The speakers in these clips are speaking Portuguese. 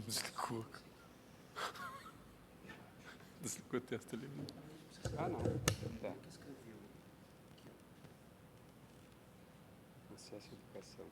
Desligou. Desligou o texto ali. Ah, não. Tá. Acesso à educação.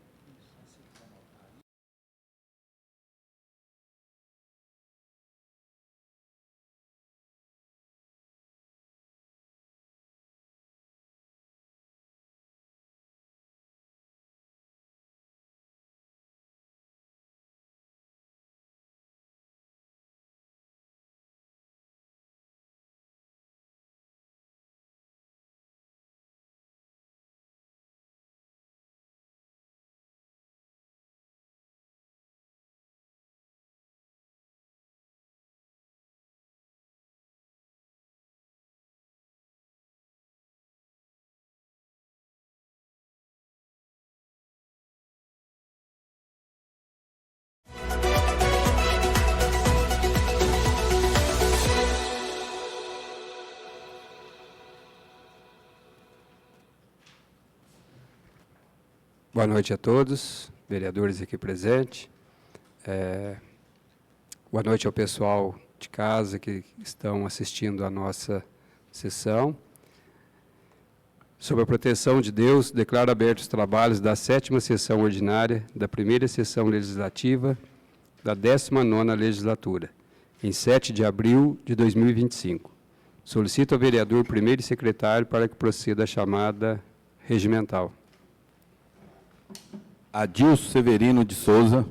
Boa noite a todos, vereadores aqui presentes. Boa noite ao pessoal de casa que estão assistindo a nossa sessão. Sob a proteção de Deus, declaro abertos os trabalhos da 7ª sessão ordinária, da 1ª sessão legislativa, da 19ª legislatura, em 7 de abril de 2025. Solicito ao vereador primeiro e secretário para que proceda a chamada regimental. Adilson Severino de Souza.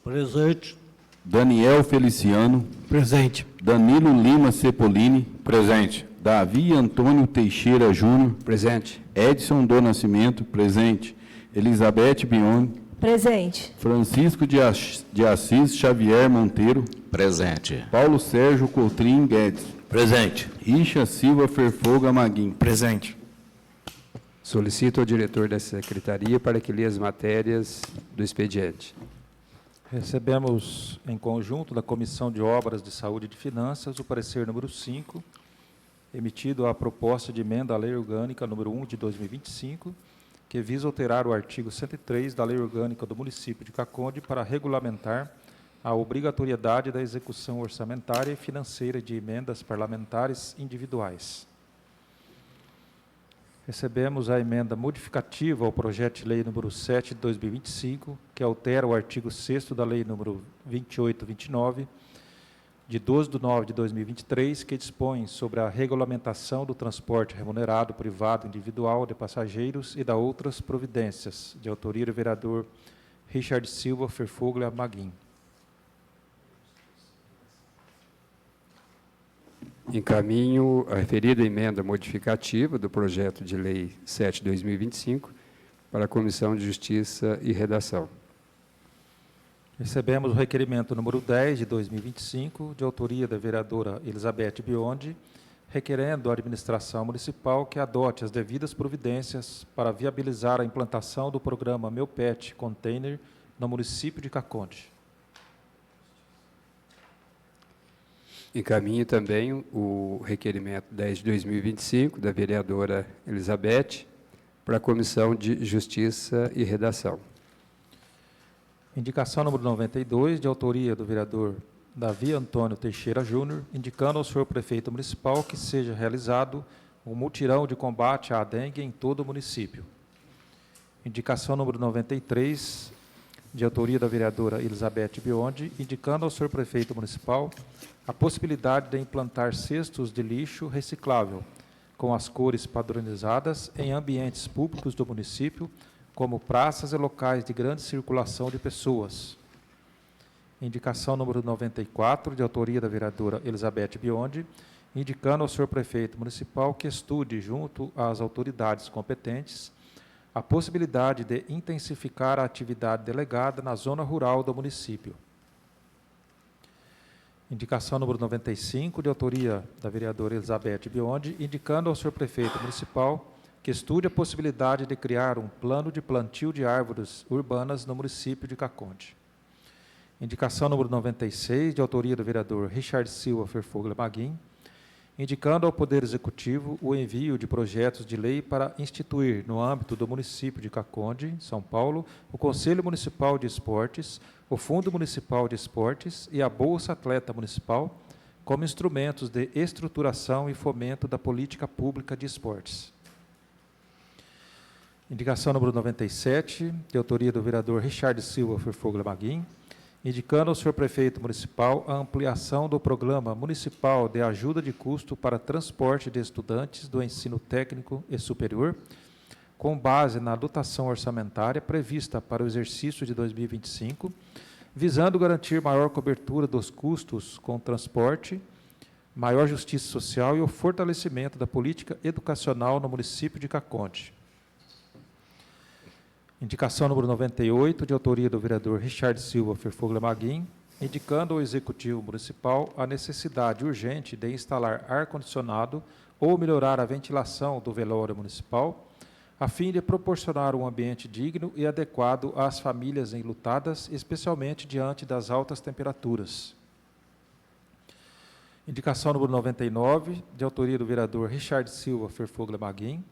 Presente. Daniel Feliciano. Presente. Danilo Lima Cepolini. Presente. Davi Antônio Teixeira Júnior. Presente. Edson do Nascimento. Presente. Elizabeth Bione. Presente. Francisco de Assis Xavier Monteiro. Presente. Paulo Sérgio Coutrin Guedes. Presente. Richa Silva Ferfoga Maguim. Presente. Solicito ao diretor da secretaria para que lê as matérias do expediente. Recebemos, em conjunto, da Comissão de Obras de Saúde e de Finanças, o parecer número 5, emitido à proposta de emenda à Lei Orgânica número 1 de 2025, que visa alterar o artigo 103 da Lei Orgânica do município de Caconde para regulamentar a obrigatoriedade da execução orçamentária e financeira de emendas parlamentares individuais. Recebemos a emenda modificativa ao projeto de lei número 7 de 2025, que altera o artigo 6º da lei número 2829, de 12 de nove de 2023, que dispõe sobre a regulamentação do transporte remunerado privado individual de passageiros e da outras providências, de autoria do vereador Richard Silva Ferfuglia Maguim. Encaminho a referida emenda modificativa do projeto de lei 7 de 2025 para a Comissão de Justiça e Redação. Recebemos o requerimento número 10 de 2025, de autoria da vereadora Elizabeth Biondi, requerendo à administração municipal que adote as devidas providências para viabilizar a implantação do programa Meu Pet Container no município de Caconde. Encaminho também o requerimento 10 de 2025 da vereadora Elizabeth para a Comissão de Justiça e Redação. Indicação número 92, de autoria do vereador Davi Antônio Teixeira Júnior, indicando ao senhor prefeito municipal que seja realizado um mutirão de combate à dengue em todo o município. Indicação número 93, de autoria da vereadora Elizabeth Biondi, indicando ao senhor prefeito municipal a possibilidade de implantar cestos de lixo reciclável, com as cores padronizadas em ambientes públicos do município, como praças e locais de grande circulação de pessoas. Indicação número 94, de autoria da vereadora Elizabeth Biondi, indicando ao senhor prefeito municipal que estude, junto às autoridades competentes, a possibilidade de intensificar a atividade delegada na zona rural do município. Indicação número 95, de autoria da vereadora Elizabeth Biondi, indicando ao senhor prefeito municipal que estude a possibilidade de criar um plano de plantio de árvores urbanas no município de Caconde. Indicação número 96, de autoria do vereador Richard Silva Ferfuglia Maguim, indicando ao Poder Executivo o envio de projetos de lei para instituir, no âmbito do município de Caconde, São Paulo, o Conselho Municipal de Esportes, o Fundo Municipal de Esportes e a Bolsa Atleta Municipal, como instrumentos de estruturação e fomento da política pública de esportes. Indicação número 97, de autoria do vereador Richard Silva Ferfuglia Maguim, indicando ao senhor prefeito municipal a ampliação do Programa Municipal de Ajuda de Custo para Transporte de Estudantes do Ensino Técnico e Superior, com base na dotação orçamentária prevista para o exercício de 2025, visando garantir maior cobertura dos custos com transporte, maior justiça social e o fortalecimento da política educacional no município de Caconde. Indicação número 98, de autoria do vereador Richard Silva Ferfuglia Maguim, indicando ao Executivo Municipal a necessidade urgente de instalar ar-condicionado ou melhorar a ventilação do velório municipal, a fim de proporcionar um ambiente digno e adequado às famílias enlutadas, especialmente diante das altas temperaturas. Indicação número 99, de autoria do vereador Richard Silva Ferfuglia Maguim,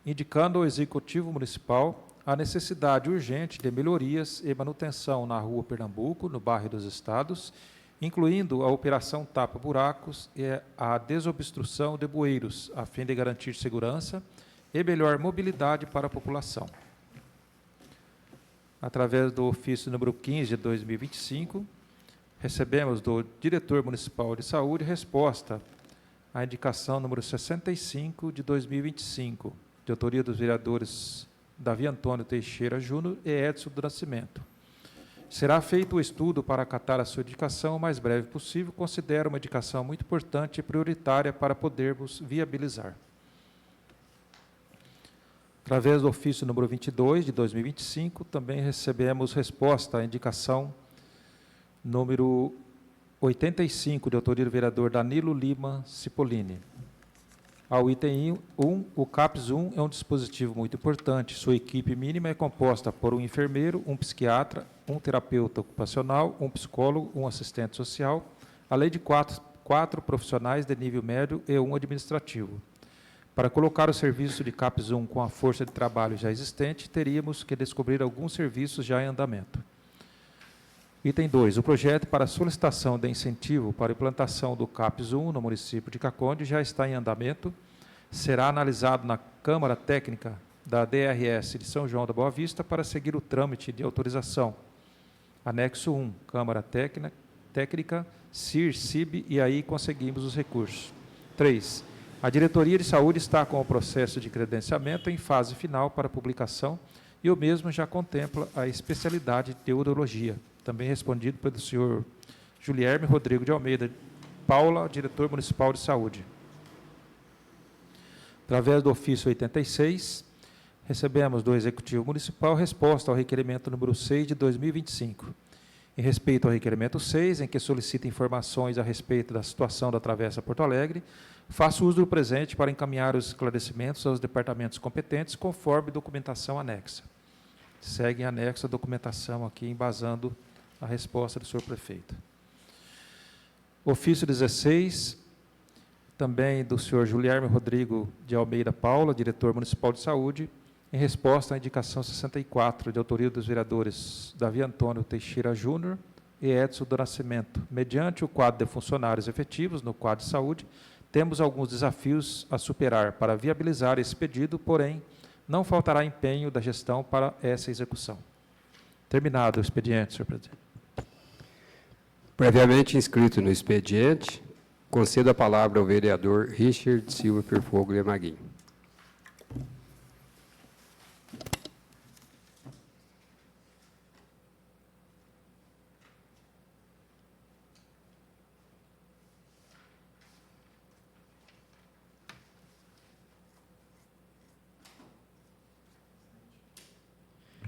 indicando ao Executivo Municipal a necessidade urgente de melhorias e manutenção na Rua Pernambuco, no bairro dos Estados, incluindo a operação tapa-buracos e a desobstrução de bueiros, a fim de garantir segurança e melhor mobilidade para a população. Através do ofício número 15 de 2025, recebemos do diretor municipal de saúde resposta à indicação número 65 de 2025, de autoria dos vereadores Davi Antônio Teixeira Júnior e Edson do Nascimento. Será feito o estudo para acatar a sua indicação o mais breve possível, considero uma indicação muito importante e prioritária para podermos viabilizar. Através do ofício número 22 de 2025, também recebemos resposta à indicação número 85, de autoria do vereador Danilo Lima Cipollini. Ao item 1, o CAPS 1 é um dispositivo muito importante. Sua equipe mínima é composta por um enfermeiro, um psiquiatra, um terapeuta ocupacional, um psicólogo, um assistente social, além de quatro profissionais de nível médio e um administrativo. Para colocar o serviço de CAPS 1 com a força de trabalho já existente, teríamos que descobrir alguns serviços já em andamento. Item 2. O projeto para solicitação de incentivo para a implantação do CAPS 1 no município de Caconde já está em andamento. Será analisado na Câmara Técnica da DRS de São João da Boa Vista para seguir o trâmite de autorização. Anexo 1. Câmara Técnica, CIR, CIB, e aí conseguimos os recursos. 3. A Diretoria de Saúde está com o processo de credenciamento em fase final para publicação e o mesmo já contempla a especialidade de urologia, também respondido pelo senhor Julierme Rodrigo de Almeida Paula, diretor municipal de saúde. Através do ofício 86, recebemos do Executivo Municipal resposta ao requerimento número 6 de 2025. Em respeito ao requerimento 6, em que solicita informações a respeito da situação da Travessa Porto Alegre, faço uso do presente para encaminhar os esclarecimentos aos departamentos competentes, conforme documentação anexa. Segue em anexo a documentação aqui, embasando a resposta do senhor prefeito. Ofício 16, também do senhor Julierme Rodrigo de Almeida Paula, diretor municipal de saúde, em resposta à indicação 64, de autoria dos vereadores Davi Antônio Teixeira Júnior e Edson do Nascimento. Mediante o quadro de funcionários efetivos no quadro de saúde, temos alguns desafios a superar para viabilizar esse pedido, porém, não faltará empenho da gestão para essa execução. Terminado o expediente, senhor presidente. Previamente inscrito no expediente, concedo a palavra ao vereador Richard Silva Ferfuglia Maguim.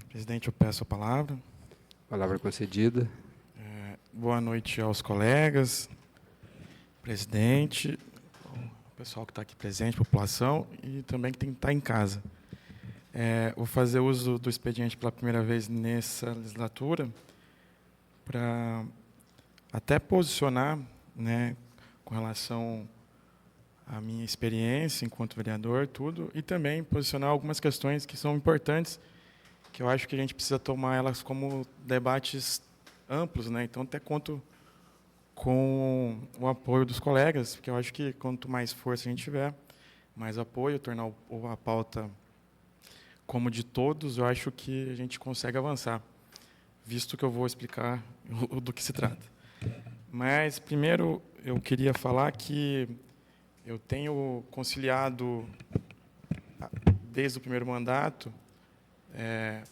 Presidente, eu peço a palavra. Palavra concedida. Boa noite aos colegas, presidente, o pessoal que está aqui presente, população, e também quem está em casa. Vou fazer uso do expediente pela primeira vez nessa legislatura para até posicionar, né, com relação a minha experiência enquanto vereador, tudo, e também posicionar algumas questões que são importantes, que eu acho que a gente precisa tomar elas como debates amplos, né? Então, até conto com o apoio dos colegas, porque eu acho que quanto mais força a gente tiver, mais apoio, tornar a pauta como de todos, eu acho que a gente consegue avançar, visto que eu vou explicar do que se trata. Mas, primeiro, eu queria falar que eu tenho conciliado, desde o primeiro mandato,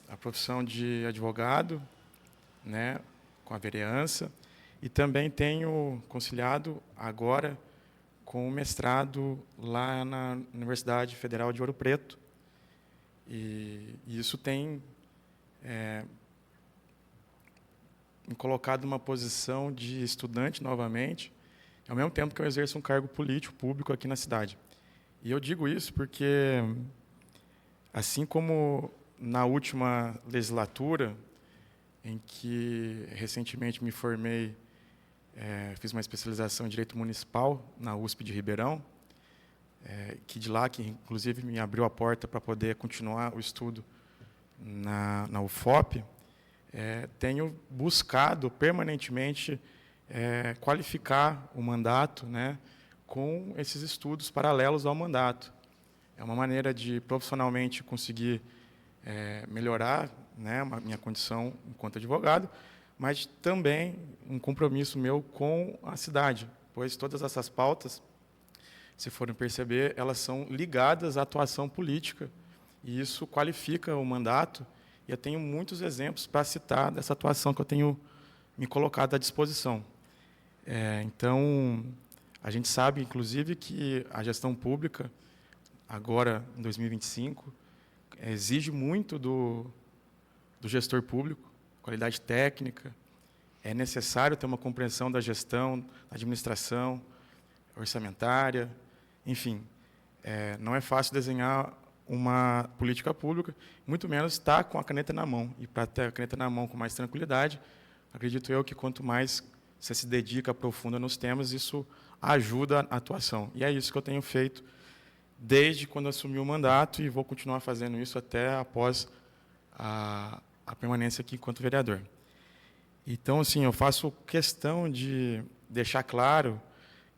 a profissão de advogado, né, com a vereança, e também tenho conciliado agora com o mestrado lá na Universidade Federal de Ouro Preto. E isso tem me colocado numa posição de estudante novamente, ao mesmo tempo que eu exerço um cargo político público aqui na cidade. E eu digo isso porque, assim como na última legislatura, em que recentemente me formei, fiz uma especialização em Direito Municipal na USP de Ribeirão, que de lá, que inclusive me abriu a porta para poder continuar o estudo na UFOP, tenho buscado permanentemente qualificar o mandato, né, com esses estudos paralelos ao mandato. É uma maneira de profissionalmente conseguir melhorar, né, a minha condição enquanto advogado, mas também um compromisso meu com a cidade, pois todas essas pautas, se forem perceber, elas são ligadas à atuação política, e isso qualifica o mandato, e eu tenho muitos exemplos para citar dessa atuação que eu tenho me colocado à disposição. Então, a gente sabe, inclusive, que a gestão pública, agora, em 2025, exige muito do gestor público, qualidade técnica, é necessário ter uma compreensão da gestão, da administração, orçamentária, enfim. Não é fácil desenhar uma política pública, muito menos estar com a caneta na mão. E para ter a caneta na mão com mais tranquilidade, acredito eu que quanto mais você se dedica, aprofunda nos temas, isso ajuda a atuação. E é isso que eu tenho feito desde quando assumi o mandato e vou continuar fazendo isso até após a permanência aqui enquanto vereador. Então, assim, eu faço questão de deixar claro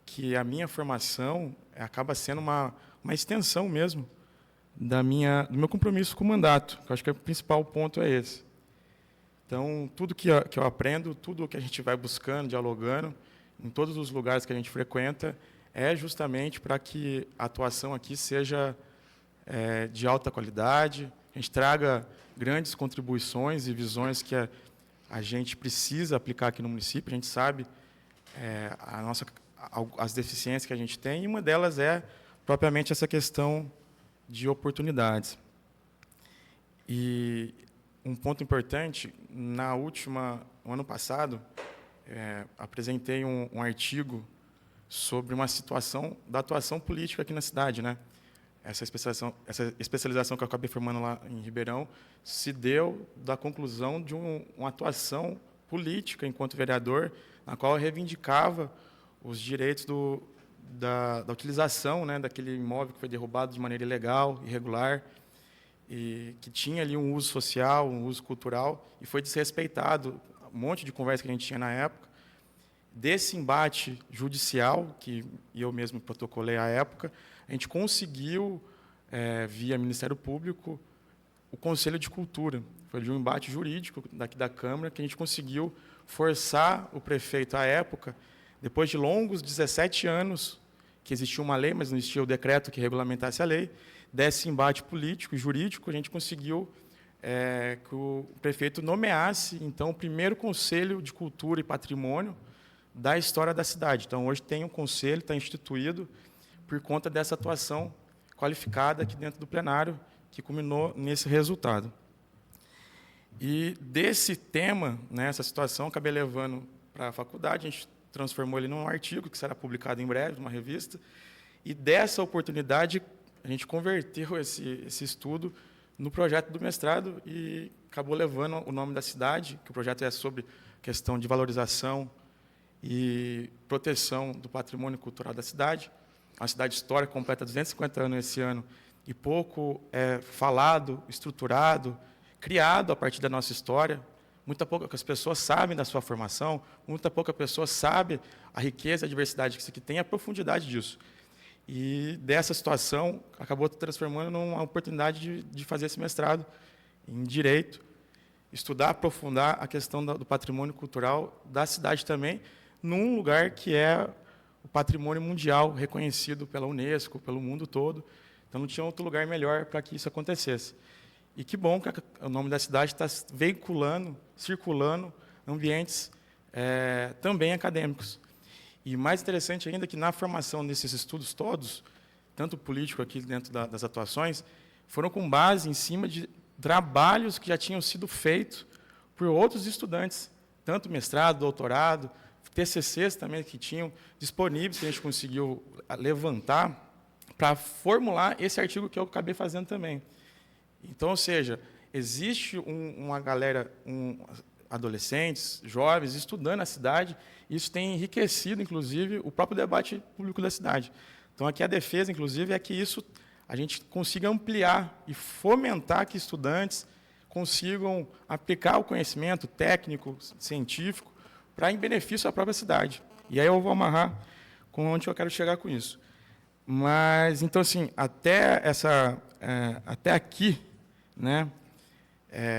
que a minha formação acaba sendo uma extensão mesmo do meu compromisso com o mandato. Eu acho que o principal ponto é esse. Então, tudo que eu aprendo, tudo que a gente vai buscando, dialogando, em todos os lugares que a gente frequenta, é justamente para que a atuação aqui seja de alta qualidade, a gente traga grandes contribuições e visões que a gente precisa aplicar aqui no município. A gente sabe as deficiências que a gente tem, e uma delas é propriamente essa questão de oportunidades. E um ponto importante, no ano passado, apresentei um artigo sobre uma situação da atuação política aqui na cidade, né? Essa especialização que eu acabei formando lá em Ribeirão se deu da conclusão de uma atuação política enquanto vereador, na qual eu reivindicava os direitos da utilização, né, daquele imóvel que foi derrubado de maneira ilegal, irregular, e que tinha ali um uso social, um uso cultural, e foi desrespeitado. Um monte de conversa que a gente tinha na época. Desse embate judicial, que eu mesmo protocolei à época, a gente conseguiu, via Ministério Público, o Conselho de Cultura. Foi de um embate jurídico daqui da Câmara que a gente conseguiu forçar o prefeito à época, depois de longos 17 anos, que existia uma lei, mas não existia o decreto que regulamentasse a lei, desse embate político e jurídico, a gente conseguiu que o prefeito nomeasse, então, o primeiro Conselho de Cultura e Patrimônio da história da cidade. Então, hoje tem um conselho, está instituído, por conta dessa atuação qualificada aqui dentro do plenário, que culminou nesse resultado. E desse tema, né, essa situação, acabei levando para a faculdade, a gente transformou ele num artigo que será publicado em breve, numa revista, e dessa oportunidade a gente converteu esse estudo no projeto do mestrado e acabou levando o nome da cidade, que o projeto é sobre questão de valorização e proteção do patrimônio cultural da cidade. uma cidade histórica, completa 250 anos esse ano, e pouco é falado, estruturado, criado a partir da nossa história. Muito poucas pessoas sabem da sua formação, muito poucas pessoas sabem a riqueza, a diversidade que isso aqui tem, a profundidade disso. E dessa situação, acabou transformando numa oportunidade de fazer esse mestrado em Direito, estudar, aprofundar a questão do patrimônio cultural da cidade também, num lugar que é o patrimônio mundial, reconhecido pela Unesco, pelo mundo todo. Então, não tinha outro lugar melhor para que isso acontecesse. E que bom que o nome da cidade está veiculando, circulando ambientes também acadêmicos. E mais interessante ainda que na formação desses estudos todos, tanto político aqui dentro das atuações, foram com base em cima de trabalhos que já tinham sido feitos por outros estudantes, tanto mestrado, doutorado, TCCs também que tinham disponíveis, que a gente conseguiu levantar para formular esse artigo que eu acabei fazendo também. Então, ou seja, existe uma galera, adolescentes, jovens, estudando a cidade, e isso tem enriquecido, inclusive, o próprio debate público da cidade. Então, aqui a defesa, inclusive, é que isso a gente consiga ampliar e fomentar que estudantes consigam aplicar o conhecimento técnico, científico, para em benefício da própria cidade. E aí eu vou amarrar com onde eu quero chegar com isso. Mas, então, assim, até aqui, né,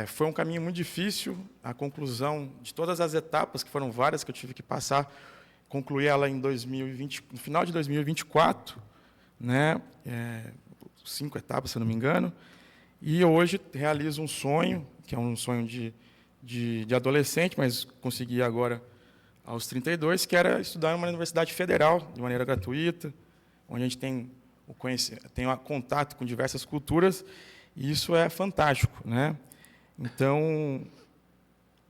foi um caminho muito difícil, a conclusão de todas as etapas, que foram várias que eu tive que passar, concluí ela em 2020, no final de 2024, né, 5 etapas, se eu não me engano, e hoje realizo um sonho, que é um sonho de adolescente, mas consegui agora aos 32, que era estudar em uma universidade federal, de maneira gratuita, onde a gente tem contato com diversas culturas, e isso é fantástico, né? Então,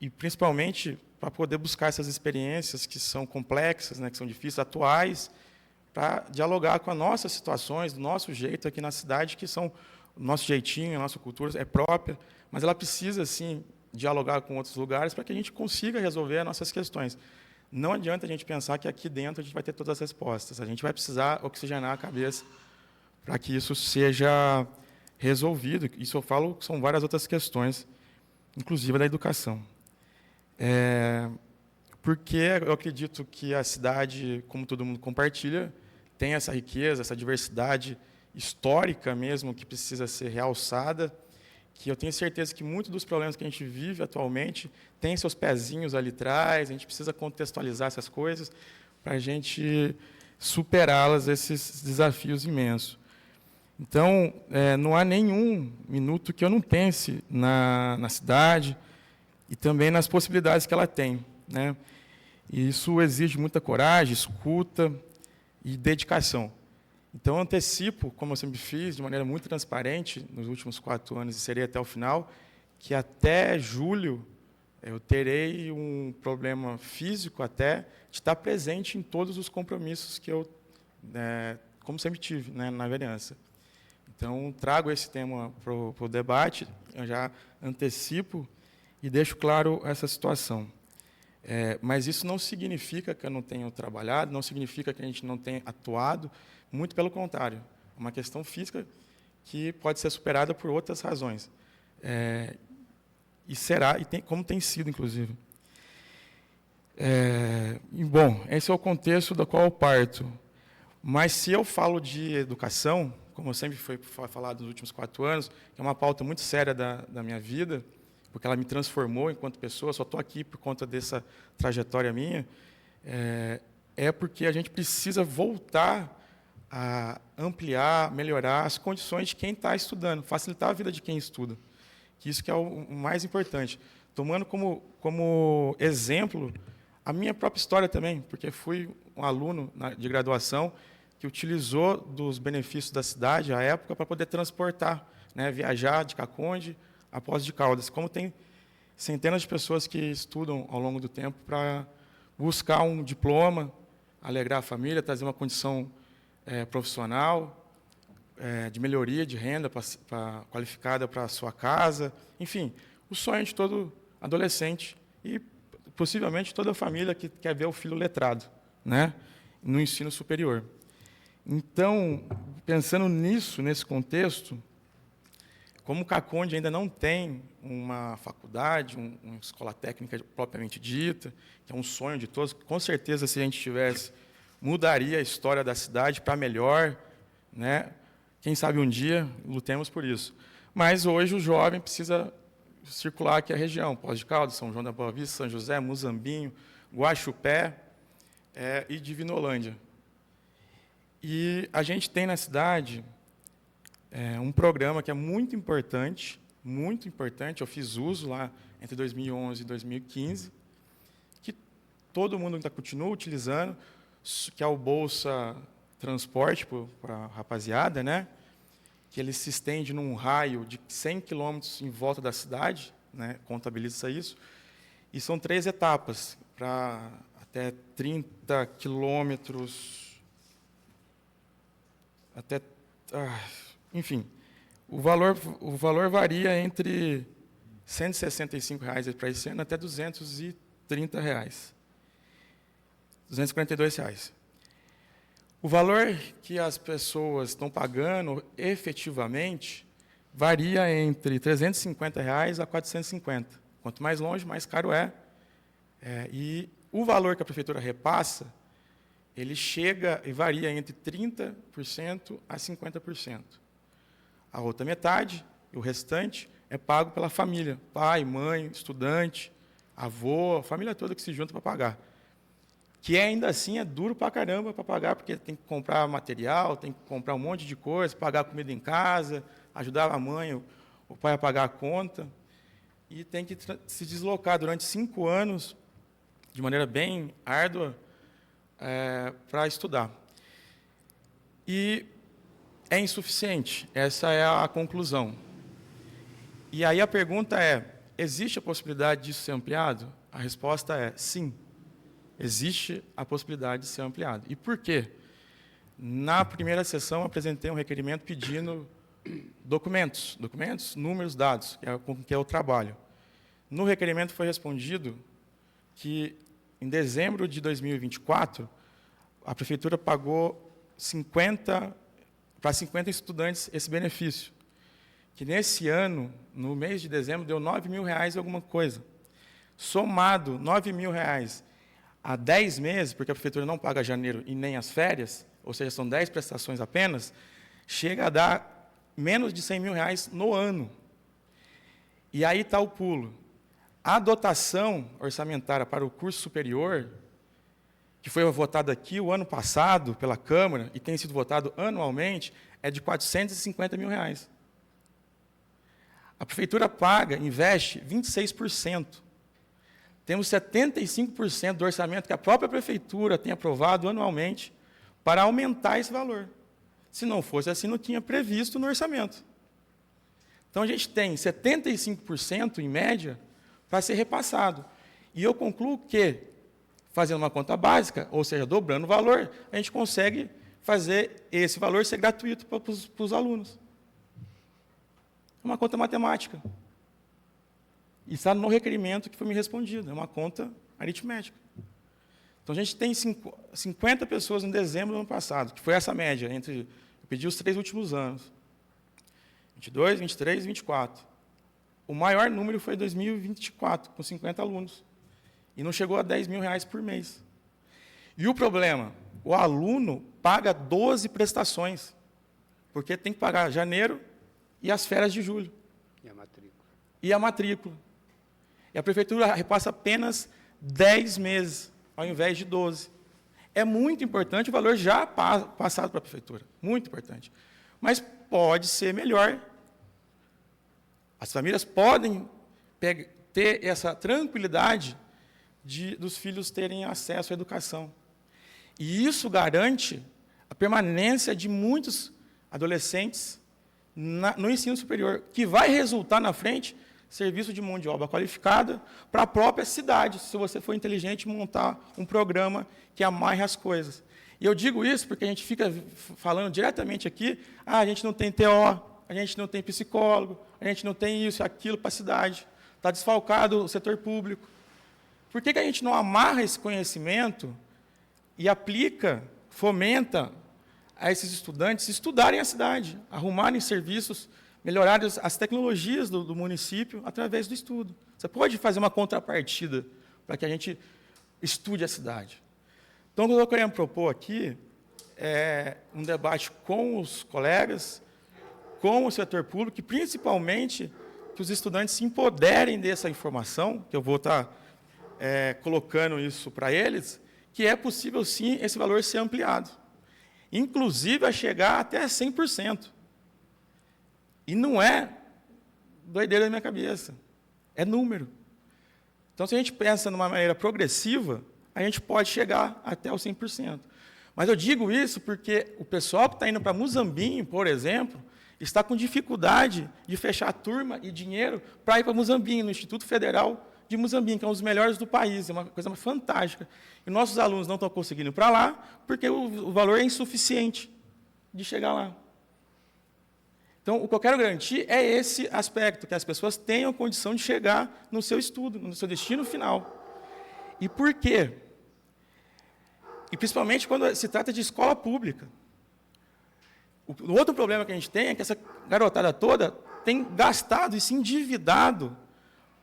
e principalmente para poder buscar essas experiências que são complexas, né, que são difíceis, atuais, para dialogar com as nossas situações, do nosso jeito aqui na cidade, que são o nosso jeitinho, a nossa cultura é própria, mas ela precisa, sim, dialogar com outros lugares para que a gente consiga resolver as nossas questões. Não adianta a gente pensar que aqui dentro a gente vai ter todas as respostas. A gente vai precisar oxigenar a cabeça para que isso seja resolvido. Isso eu falo que são várias outras questões, inclusive da educação. Porque eu acredito que a cidade, como todo mundo compartilha, tem essa riqueza, essa diversidade histórica mesmo, que precisa ser realçada, que eu tenho certeza que muitos dos problemas que a gente vive atualmente têm seus pezinhos ali atrás, a gente precisa contextualizar essas coisas para a gente superá-las, esses desafios imensos. Então, não há nenhum minuto que eu não pense na cidade e também nas possibilidades que ela tem, né? E isso exige muita coragem, escuta e dedicação. Então, eu antecipo, como eu sempre fiz, de maneira muito transparente, nos últimos 4 anos, e serei até o final, que até julho eu terei um problema físico até de estar presente em todos os compromissos que eu, como sempre tive, né, na vereança. Então, trago esse tema para o debate, eu já antecipo e deixo claro essa situação. Mas isso não significa que eu não tenha trabalhado, não significa que a gente não tenha atuado, muito pelo contrário. É uma questão física que pode ser superada por outras razões. E será, como tem sido, inclusive. Bom, esse é o contexto do qual eu parto. Mas se eu falo de educação, como sempre foi falado nos últimos 4 anos, que é uma pauta muito séria da minha vida, porque ela me transformou enquanto pessoa, só estou aqui por conta dessa trajetória minha, porque a gente precisa voltar a ampliar, melhorar as condições de quem está estudando, facilitar a vida de quem estuda. Que isso que é o mais importante. Tomando como exemplo a minha própria história também, porque fui um aluno de graduação que utilizou dos benefícios da cidade, à época, para poder transportar, né, viajar de Caconde a Poços de Caldas. Como tem centenas de pessoas que estudam ao longo do tempo para buscar um diploma, alegrar a família, trazer uma condição profissional, de melhoria de renda qualificada para a sua casa, enfim, o sonho de todo adolescente e, possivelmente, toda a família que quer ver o filho letrado, né, no ensino superior. Então, pensando nisso, nesse contexto, como o CACONDE ainda não tem uma faculdade, uma escola técnica propriamente dita, que é um sonho de todos, com certeza, se a gente tivesse, mudaria a história da cidade para melhor, né? Quem sabe um dia lutemos por isso. Mas hoje o jovem precisa circular aqui a região, Poços de Caldas, São João da Boa Vista, São José, Muzambinho, Guaxupé e Divinolândia. E a gente tem na cidade um programa que é muito importante, eu fiz uso lá entre 2011 e 2015, que todo mundo ainda continua utilizando, que é o Bolsa Transporte para a rapaziada, né? Que ele se estende num raio de 100 quilômetros em volta da cidade, né? Contabiliza isso, e são 3 etapas, para até 30 quilômetros, enfim, o valor varia entre R$ 165 para esse ano até R$ 230, R$ 242. O valor que as pessoas estão pagando efetivamente varia entre R$ 350 a R$ 450. Quanto mais longe, mais caro é. E o valor que a prefeitura repassa, ele chega e varia entre 30% a 50%. A outra metade, o restante, é pago pela família, pai, mãe, estudante, avô, a família toda que se junta para pagar. Que ainda assim é duro para caramba para pagar, porque tem que comprar material, tem que comprar um monte de coisa, pagar comida em casa, ajudar a mãe, o pai a pagar a conta, e tem que se deslocar durante 5 anos, de maneira bem árdua, para estudar. E é insuficiente, essa é a conclusão. E aí a pergunta é, existe a possibilidade disso ser ampliado? A resposta é sim. Existe a possibilidade de ser ampliado. E por quê? Na primeira sessão, apresentei um requerimento pedindo documentos, números, dados, que é o trabalho. No requerimento foi respondido que, em dezembro de 2024, a prefeitura pagou para 50 estudantes esse benefício, que nesse ano, no mês de dezembro, deu R$ 9.000 e alguma coisa. Somado R$ 9.000 há 10 meses, porque a prefeitura não paga janeiro e nem as férias, ou seja, são 10 prestações apenas, chega a dar menos de R$ 100.000 no ano. E aí está o pulo. A dotação orçamentária para o curso superior, que foi votada aqui o ano passado pela Câmara e tem sido votado anualmente, é de R$ 450 mil. A prefeitura paga, investe 26%. Temos 75% do orçamento que a própria prefeitura tem aprovado anualmente para aumentar esse valor. Se não fosse assim, não tinha previsto no orçamento. Então, a gente tem 75%, em média, para ser repassado. E eu concluo que, fazendo uma conta básica, ou seja, dobrando o valor, a gente consegue fazer esse valor ser gratuito para os alunos. É uma conta matemática. E está no requerimento que foi me respondido, é uma conta aritmética. Então, a gente tem 50 pessoas em dezembro do ano passado, que foi essa média, eu pedi os 3 últimos anos, 22, 23 e 24. O maior número foi em 2024, com 50 alunos. E não chegou a R$ 10 mil por mês. E o problema? O aluno paga 12 prestações, porque tem que pagar janeiro e as férias de julho. E a matrícula. E a prefeitura repassa apenas 10 meses, ao invés de 12. É muito importante o valor já passado para a prefeitura. Muito importante. Mas pode ser melhor. As famílias podem ter essa tranquilidade dos filhos terem acesso à educação. E isso garante a permanência de muitos adolescentes no ensino superior, que vai resultar na frente serviço de mão de obra qualificada para a própria cidade, se você for inteligente, montar um programa que amarre as coisas. E eu digo isso porque a gente fica falando diretamente aqui, a gente não tem TO, a gente não tem psicólogo, a gente não tem isso, aquilo para a cidade, está desfalcado o setor público. Por que a gente não amarra esse conhecimento e aplica, fomenta a esses estudantes estudarem a cidade, arrumarem serviços, melhorarem as tecnologias do município através do estudo. Você pode fazer uma contrapartida para que a gente estude a cidade. Então, o que eu estou querendo propor aqui é um debate com os colegas, com o setor público, e principalmente que os estudantes se empoderem dessa informação, que eu vou estar colocando isso para eles, que é possível, sim, esse valor ser ampliado. Inclusive, a chegar até 100%. E não é doideira da minha cabeça, é número. Então, se a gente pensa numa maneira progressiva, a gente pode chegar até os 100%. Mas eu digo isso porque o pessoal que está indo para Muzambinho, por exemplo, está com dificuldade de fechar turma e dinheiro para ir para Muzambinho, no Instituto Federal de Muzambinho, que é um dos melhores do país, é uma coisa fantástica. E nossos alunos não estão conseguindo ir para lá porque o valor é insuficiente de chegar lá. Então, o que eu quero garantir é esse aspecto, que as pessoas tenham condição de chegar no seu estudo, no seu destino final. E por quê? E principalmente quando se trata de escola pública. O outro problema que a gente tem é que essa garotada toda tem gastado e se endividado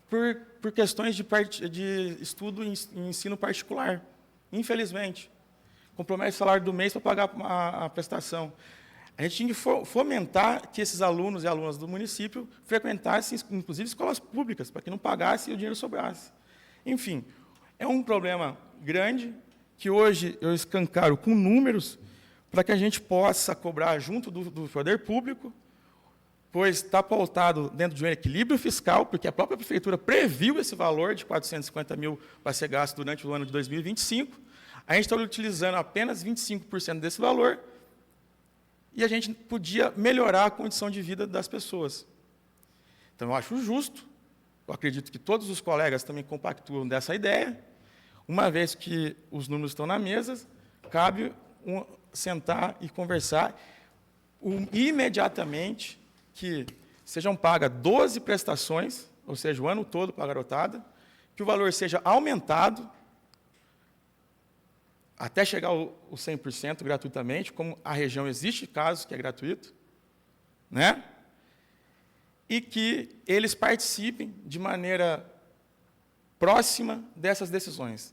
por questões de estudo em ensino particular, infelizmente. Compromete o salário do mês para pagar a prestação. A gente tinha que fomentar que esses alunos e alunas do município frequentassem, inclusive, escolas públicas, para que não pagasse e o dinheiro sobrasse. Enfim, é um problema grande, que hoje eu escancaro com números, para que a gente possa cobrar junto do poder público, pois está pautado dentro de um equilíbrio fiscal, porque a própria prefeitura previu esse valor de 450 mil para ser gasto durante o ano de 2025, a gente está utilizando apenas 25% desse valor, e a gente podia melhorar a condição de vida das pessoas. Então, eu acho justo, eu acredito que todos os colegas também compactuam dessa ideia, uma vez que os números estão na mesa, cabe sentar e conversar imediatamente que sejam pagas 12 prestações, ou seja, o ano todo para a garotada, que o valor seja aumentado até chegar ao 100% gratuitamente, como a região existe casos que é gratuito, né? E que eles participem de maneira próxima dessas decisões.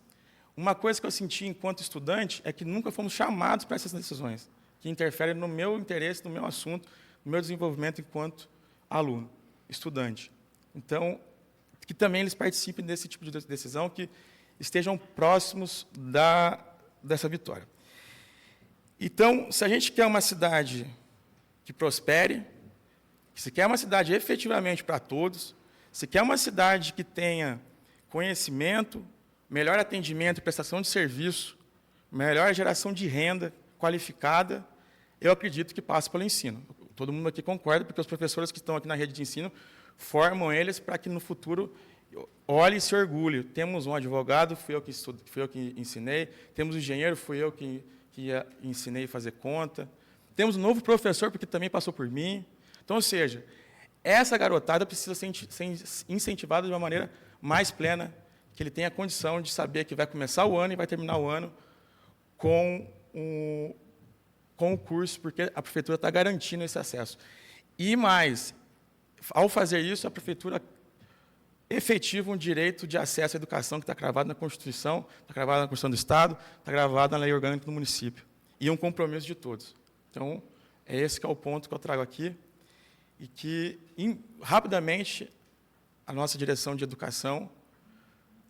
Uma coisa que eu senti enquanto estudante é que nunca fomos chamados para essas decisões, que interferem no meu interesse, no meu assunto, no meu desenvolvimento enquanto aluno, estudante. Então, que também eles participem desse tipo de decisão, que estejam próximos dessa vitória. Então, se a gente quer uma cidade que prospere, se quer uma cidade efetivamente para todos, se quer uma cidade que tenha conhecimento, melhor atendimento e prestação de serviço, melhor geração de renda qualificada, eu acredito que passa pelo ensino. Todo mundo aqui concorda, porque os professores que estão aqui na rede de ensino formam eles para que, no futuro, olhe e se orgulhe. Temos um advogado, fui eu que ensinei. Temos um engenheiro, fui eu que ensinei a fazer conta. Temos um novo professor, porque também passou por mim. Então, ou seja, essa garotada precisa ser incentivada de uma maneira mais plena, que ele tenha a condição de saber que vai começar o ano e vai terminar o ano com o curso, porque a prefeitura está garantindo esse acesso. E mais, ao fazer isso, a prefeitura efetiva um direito de acesso à educação que está cravado na Constituição, está cravado na Constituição do Estado, está gravado na Lei Orgânica do município. E é um compromisso de todos. Então, é esse que é o ponto que eu trago aqui, e que, rapidamente, a nossa direção de educação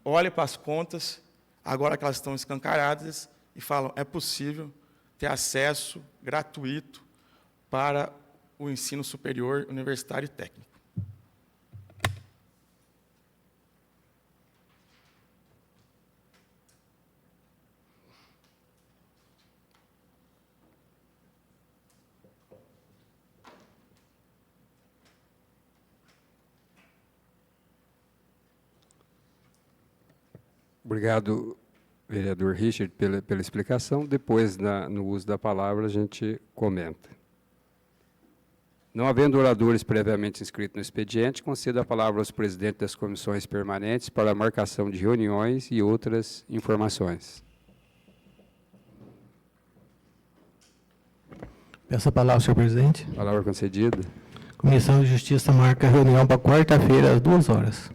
olhe para as contas, agora que elas estão escancaradas, e falam, é possível ter acesso gratuito para o ensino superior, universitário e técnico. Obrigado, vereador Richard, pela explicação. Depois, no uso da palavra, a gente comenta. Não havendo oradores previamente inscritos no expediente, concedo a palavra aos presidentes das comissões permanentes para a marcação de reuniões e outras informações. Peço a palavra, senhor presidente. Palavra concedida. Comissão de Justiça marca a reunião para quarta-feira, às 2h.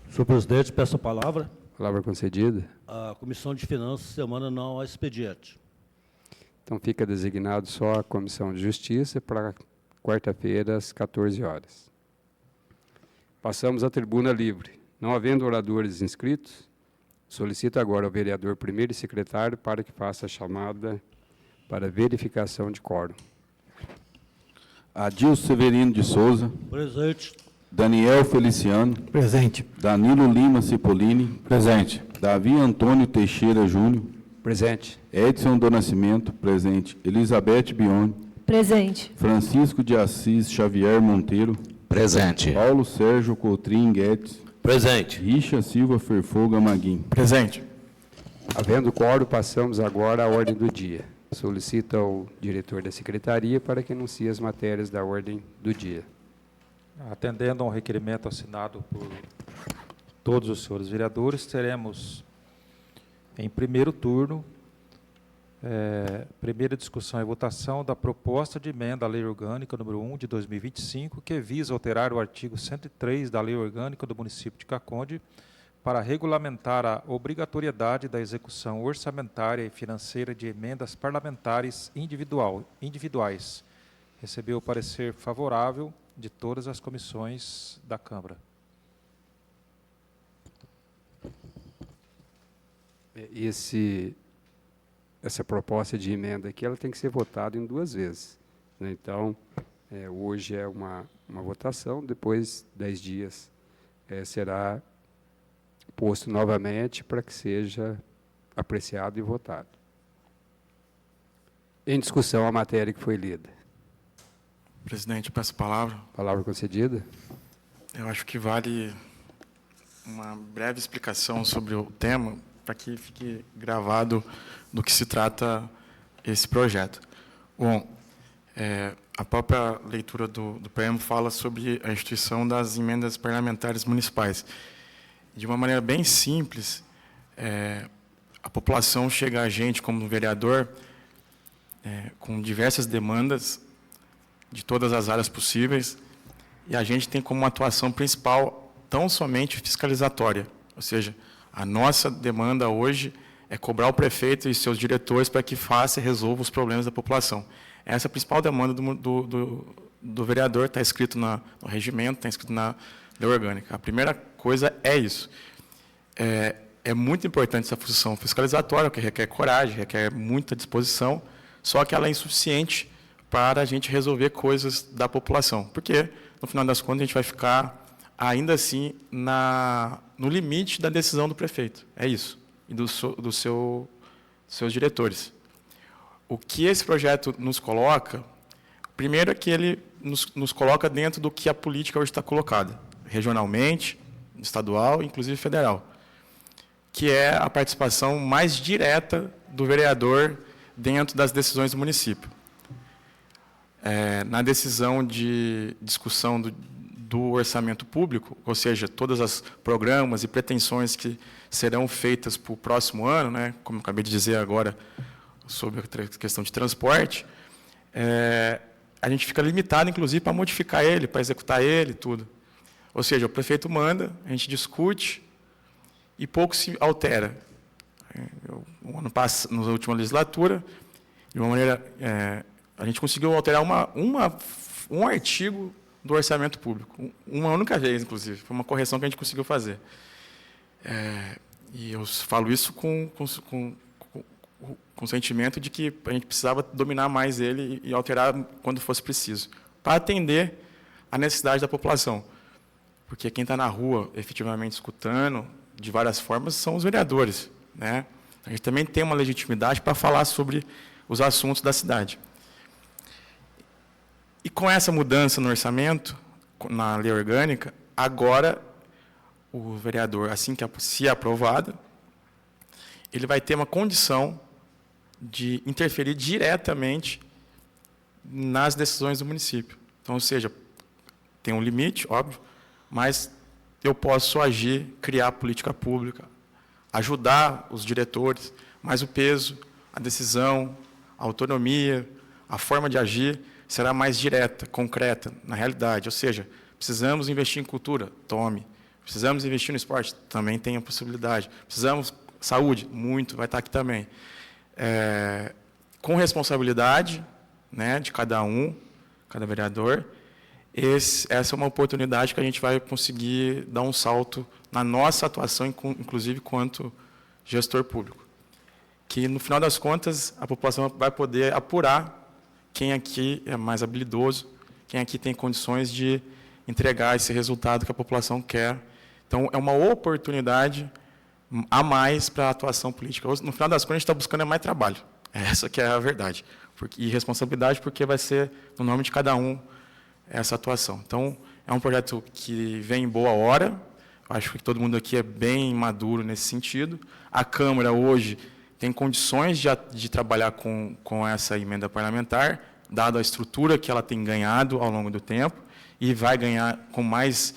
Senhor presidente, peço a palavra. Palavra concedida. A Comissão de Finanças, semana não há expediente. Então, fica designado só a Comissão de Justiça para quarta-feira, às 14 horas. Passamos à tribuna livre. Não havendo oradores inscritos, solicito agora ao vereador primeiro e secretário para que faça a chamada para verificação de quórum. Adilson Severino de Souza, Presente. Daniel Feliciano, Presente. Danilo Lima Cipollini, Presente. Davi Antônio Teixeira Júnior, Presente. Edson do Nascimento, presente. Elizabeth Bione, Presente. Francisco de Assis Xavier Monteiro, Presente. Paulo Sérgio Coutrin Guedes, Presente. Richa Silva Ferfoga Maguim. Presente. Havendo quórum, passamos agora à ordem do dia. Solicito ao diretor da secretaria para que anuncie as matérias da ordem do dia. Atendendo a um requerimento assinado por todos os senhores vereadores, teremos, em primeiro turno, primeira discussão e votação da proposta de emenda à Lei Orgânica número 1 de 2025, que visa alterar o artigo 103 da Lei Orgânica do município de Caconde para regulamentar a obrigatoriedade da execução orçamentária e financeira de emendas parlamentares individuais. Recebeu o parecer favorável de todas as comissões da Câmara. Essa proposta de emenda aqui, ela tem que ser votada em 2 vezes, né? Então, hoje é uma votação, depois 10 dias será posto novamente para que seja apreciado e votado. Em discussão, a matéria que foi lida. Presidente, peço a palavra. Palavra concedida. Eu acho que vale uma breve explicação sobre o tema, para que fique gravado do que se trata esse projeto. Bom, a própria leitura do preâmbulo fala sobre a instituição das emendas parlamentares municipais. De uma maneira bem simples, a população chega a gente, como vereador, com diversas demandas de todas as áreas possíveis, e a gente tem como atuação principal tão somente fiscalizatória, ou seja, a nossa demanda hoje é cobrar o prefeito e seus diretores para que faça e resolva os problemas da população. Essa é a principal demanda do vereador, está escrito no regimento, está escrito na Lei Orgânica. A primeira coisa é isso. É muito importante essa função fiscalizatória, que requer coragem, requer muita disposição, só que ela é insuficiente para a gente resolver coisas da população. Porque, no final das contas, a gente vai ficar, ainda assim, no limite da decisão do prefeito. É isso. E dos seus diretores. O que esse projeto nos coloca, primeiro é que ele nos coloca dentro do que a política hoje está colocada, regionalmente, estadual, inclusive federal, que é a participação mais direta do vereador dentro das decisões do município. Na decisão de discussão do orçamento público, ou seja, todas as programas e pretensões que serão feitas para o próximo ano, né, como eu acabei de dizer agora sobre a questão de transporte, a gente fica limitado, inclusive, para modificar ele, para executar ele, tudo. Ou seja, o prefeito manda, a gente discute e pouco se altera. No ano passado, na última legislatura, de uma maneira, a gente conseguiu alterar um artigo do orçamento público, uma única vez, inclusive. Foi uma correção que a gente conseguiu fazer. E eu falo isso com o sentimento de que a gente precisava dominar mais ele e alterar quando fosse preciso, para atender à necessidade da população. Porque quem está na rua, efetivamente escutando, de várias formas, são os vereadores, né? A gente também tem uma legitimidade para falar sobre os assuntos da cidade. E com essa mudança no orçamento, na lei orgânica, agora o vereador, assim que se aprovado, ele vai ter uma condição de interferir diretamente nas decisões do município. Então, ou seja, tem um limite, óbvio, mas eu posso agir, criar política pública, ajudar os diretores, mas o peso, a decisão, a autonomia, a forma de agir será mais direta, concreta, na realidade. Ou seja, precisamos investir em cultura? Tome. Precisamos investir no esporte? Também tem a possibilidade. Precisamos saúde? Muito, vai estar aqui também. Com responsabilidade, né, de cada um, cada vereador, essa é uma oportunidade que a gente vai conseguir dar um salto na nossa atuação, inclusive quanto gestor público. Que, no final das contas, a população vai poder apurar quem aqui é mais habilidoso, quem aqui tem condições de entregar esse resultado que a população quer. Então, é uma oportunidade a mais para a atuação política. No final das contas, a gente está buscando mais trabalho. Essa que é a verdade. E responsabilidade, porque vai ser no nome de cada um essa atuação. Então, é um projeto que vem em boa hora. Acho que todo mundo aqui é bem maduro nesse sentido. A Câmara, hoje, tem condições de trabalhar com essa emenda parlamentar, dado a estrutura que ela tem ganhado ao longo do tempo, e vai ganhar com mais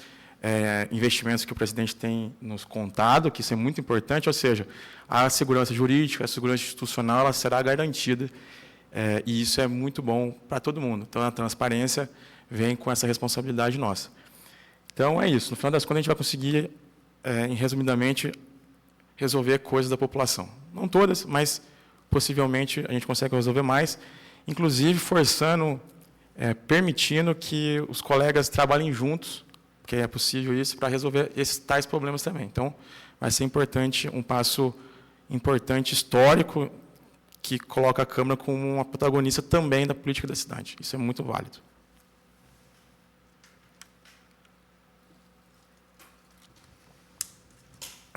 investimentos que o presidente tem nos contado, que isso é muito importante, ou seja, a segurança jurídica, a segurança institucional, ela será garantida, e isso é muito bom para todo mundo. Então, a transparência vem com essa responsabilidade nossa. Então, é isso. No final das contas, a gente vai conseguir, resumidamente, resolver coisas da população. Não todas, mas possivelmente a gente consegue resolver mais, inclusive forçando, permitindo que os colegas trabalhem juntos, porque é possível isso, para resolver esses tais problemas também. Então, vai ser importante, um passo importante, histórico, que coloca a Câmara como uma protagonista também da política da cidade. Isso é muito válido.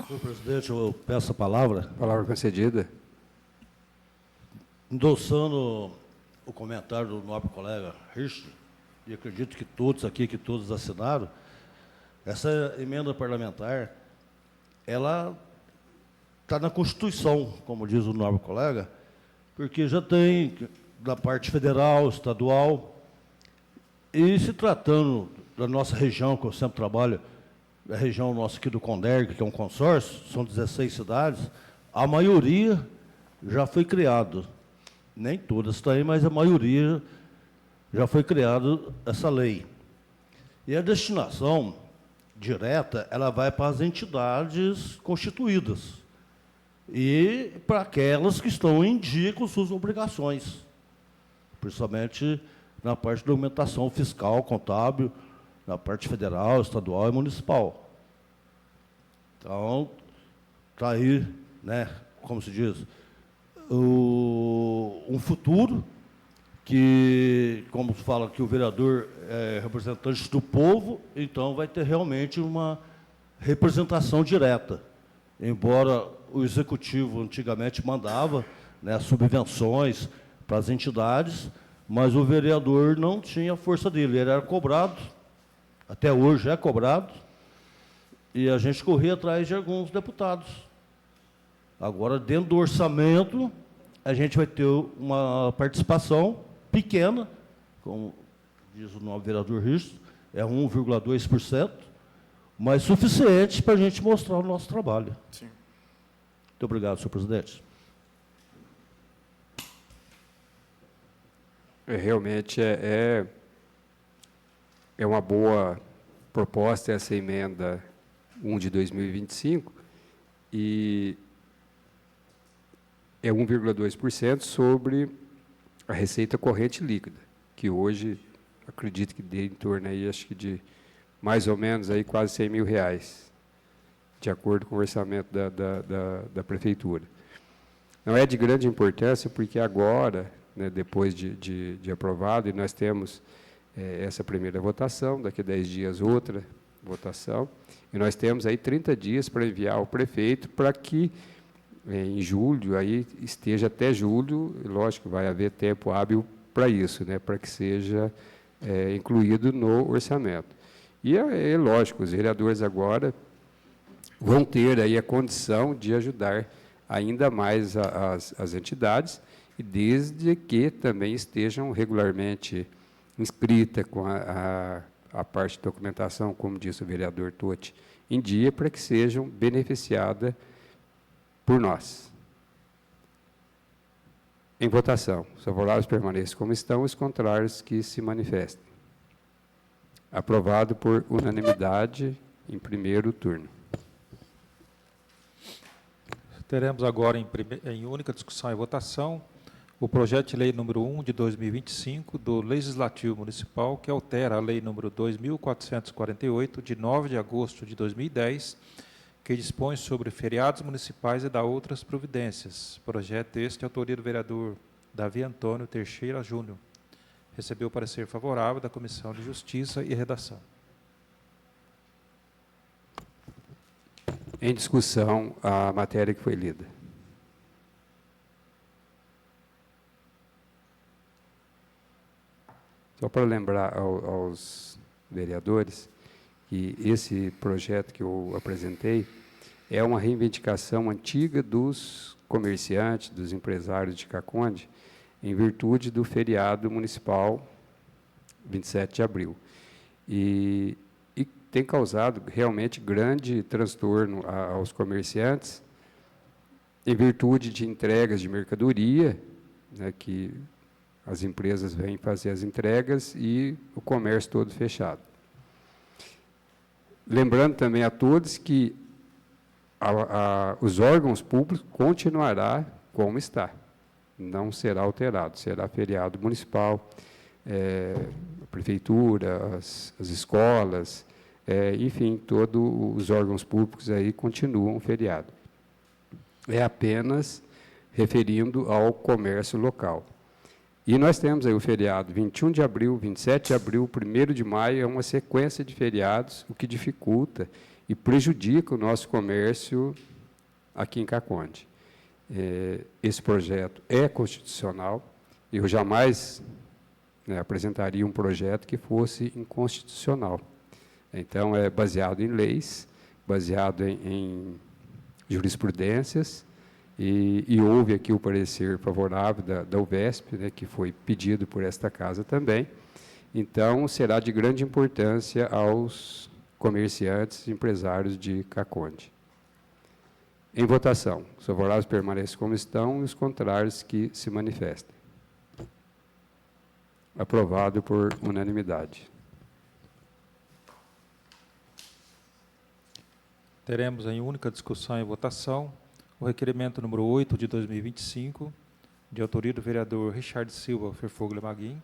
Senhor presidente, eu peço a palavra. Palavra concedida. Endossando o comentário do nobre colega Richard, e acredito que todos aqui, que todos assinaram, essa emenda parlamentar, ela está na Constituição, como diz o nobre colega, porque já tem da parte federal, estadual, e se tratando da nossa região, que eu sempre trabalho, a região nossa aqui do Conderg, que é um consórcio, são 16 cidades, a maioria já foi criado. Nem todas estão aí, mas a maioria já foi criada essa lei. E a destinação direta, ela vai para as entidades constituídas e para aquelas que estão em dia com suas obrigações, principalmente na parte de documentação fiscal, contábil, na parte federal, estadual e municipal. Então, está aí, né, como se diz, um futuro que, como fala que o vereador é representante do povo, então vai ter realmente uma representação direta. Embora o executivo antigamente mandava, né, subvenções para as entidades, mas o vereador não tinha força dele, ele era cobrado, até hoje é cobrado, e a gente corria atrás de alguns deputados. Agora, dentro do orçamento, a gente vai ter uma participação pequena, como diz o novo vereador Risto, é 1,2%, mas suficiente para a gente mostrar o nosso trabalho. Sim. Muito obrigado, senhor presidente. Realmente é uma boa proposta essa emenda 1 de 2025, e é 1,2% sobre a receita corrente líquida, que hoje, acredito que dê em torno aí, acho que de mais ou menos aí quase R$100 mil, de acordo com o orçamento da Prefeitura. Não é de grande importância, porque agora, né, depois de aprovado, e nós temos essa primeira votação, daqui a 10 dias outra votação, e nós temos aí 30 dias para enviar ao prefeito para que em julho, aí esteja até julho, lógico, vai haver tempo hábil para isso, né, para que seja incluído no orçamento. E é lógico, os vereadores agora vão ter aí a condição de ajudar ainda mais as entidades, e desde que também estejam regularmente inscritas com a parte de documentação, como disse o vereador Totti, em dia, para que sejam beneficiadas por nós. Em votação. Os favoráveis permaneçam como estão, os contrários que se manifestem. Aprovado por unanimidade em primeiro turno. Teremos agora em única discussão e votação o projeto de lei número 1 de 2025 do Legislativo Municipal, que altera a lei número 2.448, de 9 de agosto de 2010, que dispõe sobre feriados municipais e dá outras providências. Projeto este, autoria do vereador Davi Antônio Teixeira Júnior. Recebeu parecer favorável da Comissão de Justiça e Redação. Em discussão, a matéria que foi lida. Só para lembrar aos vereadores que esse projeto que eu apresentei é uma reivindicação antiga dos comerciantes, dos empresários de Caconde, em virtude do feriado municipal 27 de abril. E tem causado realmente grande transtorno aos comerciantes, em virtude de entregas de mercadoria, né, que as empresas vêm fazer as entregas e o comércio todo fechado. Lembrando também a todos que os órgãos públicos continuará como está, não será alterado, será feriado municipal, a prefeitura, as escolas, enfim, todos os órgãos públicos aí continuam feriado. É apenas referindo ao comércio local. E nós temos aí o feriado 21 de abril, 27 de abril, 1º de maio, é uma sequência de feriados, o que dificulta e prejudica o nosso comércio aqui em Caconde. Esse projeto é constitucional, eu jamais apresentaria um projeto que fosse inconstitucional. Então, é baseado em leis, baseado em jurisprudências, e houve aqui o parecer favorável da UVESP, né, que foi pedido por esta casa também. Então, será de grande importância aos comerciantes e empresários de Caconde. Em votação, os favoráveis permanecem como estão e os contrários que se manifestem. Aprovado por unanimidade. Teremos em única discussão e votação o requerimento número 8 de 2025, de autoria do vereador Richard Silva Ferfoglia Maguim,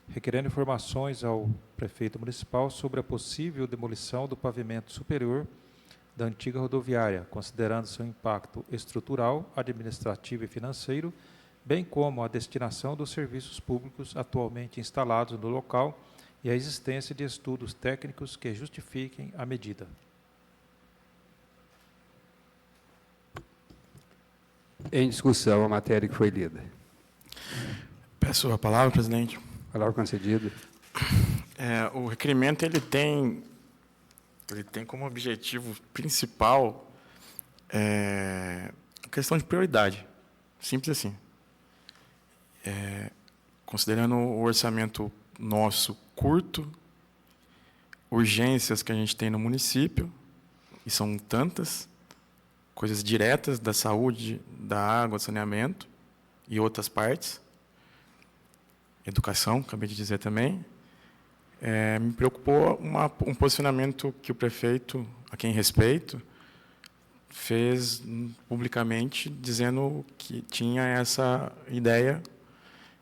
requerendo informações ao prefeito municipal sobre a possível demolição do pavimento superior da antiga rodoviária, considerando seu impacto estrutural, administrativo e financeiro, bem como a destinação dos serviços públicos atualmente instalados no local e a existência de estudos técnicos que justifiquem a medida. Em discussão, a matéria que foi lida. Peço a palavra, presidente. Palavra concedida. O requerimento ele tem como objetivo principal a questão de prioridade. Simples assim. Considerando o orçamento nosso curto, urgências que a gente tem no município, e são tantas, coisas diretas da saúde, da água, saneamento e outras partes, educação, acabei de dizer também, me preocupou um posicionamento que o prefeito, a quem respeito, fez publicamente, dizendo que tinha essa ideia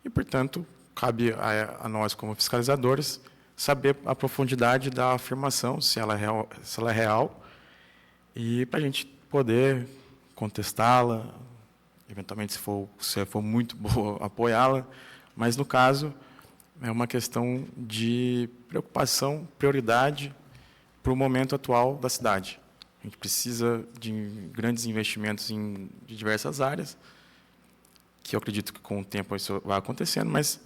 e, portanto, cabe a nós, como fiscalizadores, saber a profundidade da afirmação, se ela é real, e para a gente poder contestá-la, eventualmente, se for muito boa, apoiá-la, mas, no caso, é uma questão de preocupação, prioridade para o momento atual da cidade. A gente precisa de grandes investimentos de diversas áreas, que eu acredito que, com o tempo, isso vai acontecendo, mas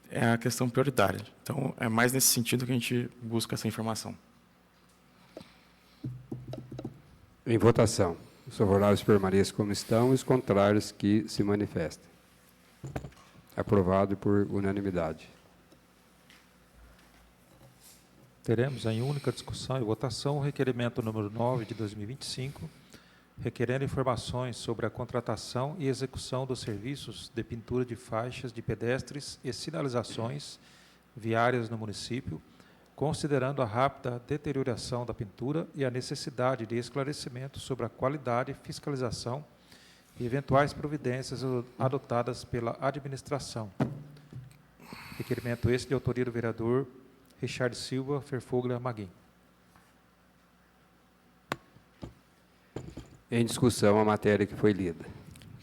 é a questão prioritária. Então, é mais nesse sentido que a gente busca essa informação. Em votação, os favoráveis permaneçam como estão e os contrários que se manifestem. Aprovado por unanimidade. Teremos em única discussão e votação o requerimento número 9 de 2025, requerendo informações sobre a contratação e execução dos serviços de pintura de faixas de pedestres e sinalizações viárias no município, considerando a rápida deterioração da pintura e a necessidade de esclarecimento sobre a qualidade, fiscalização e eventuais providências adotadas pela administração. Requerimento esse de autoria do vereador Richard Silva Ferfuglia Maguim. Em discussão, a matéria que foi lida.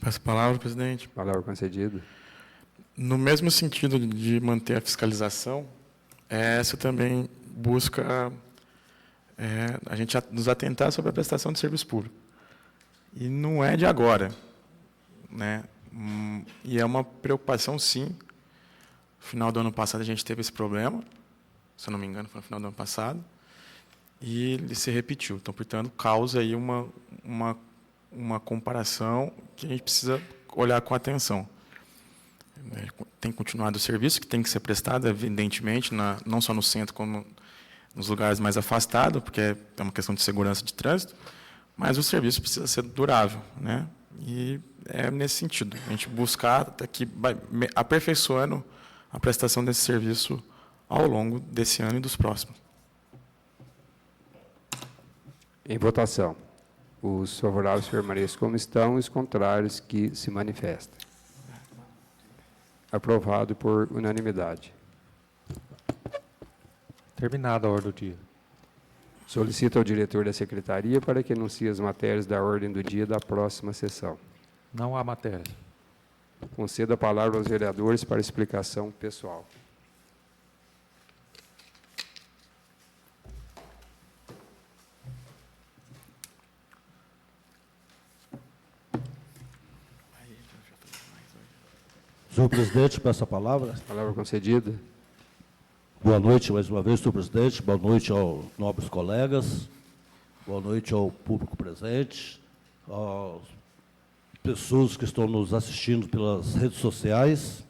Peço a palavra, presidente. Palavra concedida. No mesmo sentido de manter a fiscalização, essa também busca a gente nos atentar sobre a prestação de serviço público. E não é de agora, né? E é uma preocupação, sim. No final do ano passado a gente teve esse problema, se eu não me engano, foi no final do ano passado, e ele se repetiu. Então, portanto, causa aí uma comparação que a gente precisa olhar com atenção. Tem continuado o serviço, que tem que ser prestado, evidentemente, não só no centro, como nos lugares mais afastados, porque é uma questão de segurança de trânsito, mas o serviço precisa ser durável, né? E é nesse sentido, a gente buscar aqui, aperfeiçoando a prestação desse serviço ao longo desse ano e dos próximos. Em votação. Os favoráveis permaneçam como estão, os contrários que se manifestem. Aprovado por unanimidade. Terminada a ordem do dia. Solicito ao diretor da secretaria para que anuncie as matérias da ordem do dia da próxima sessão. Não há matéria. Conceda a palavra aos vereadores para explicação pessoal. Senhor presidente, peço a palavra. Palavra concedida. Boa noite mais uma vez, senhor presidente. Boa noite aos nobres colegas. Boa noite ao público presente, às pessoas que estão nos assistindo pelas redes sociais.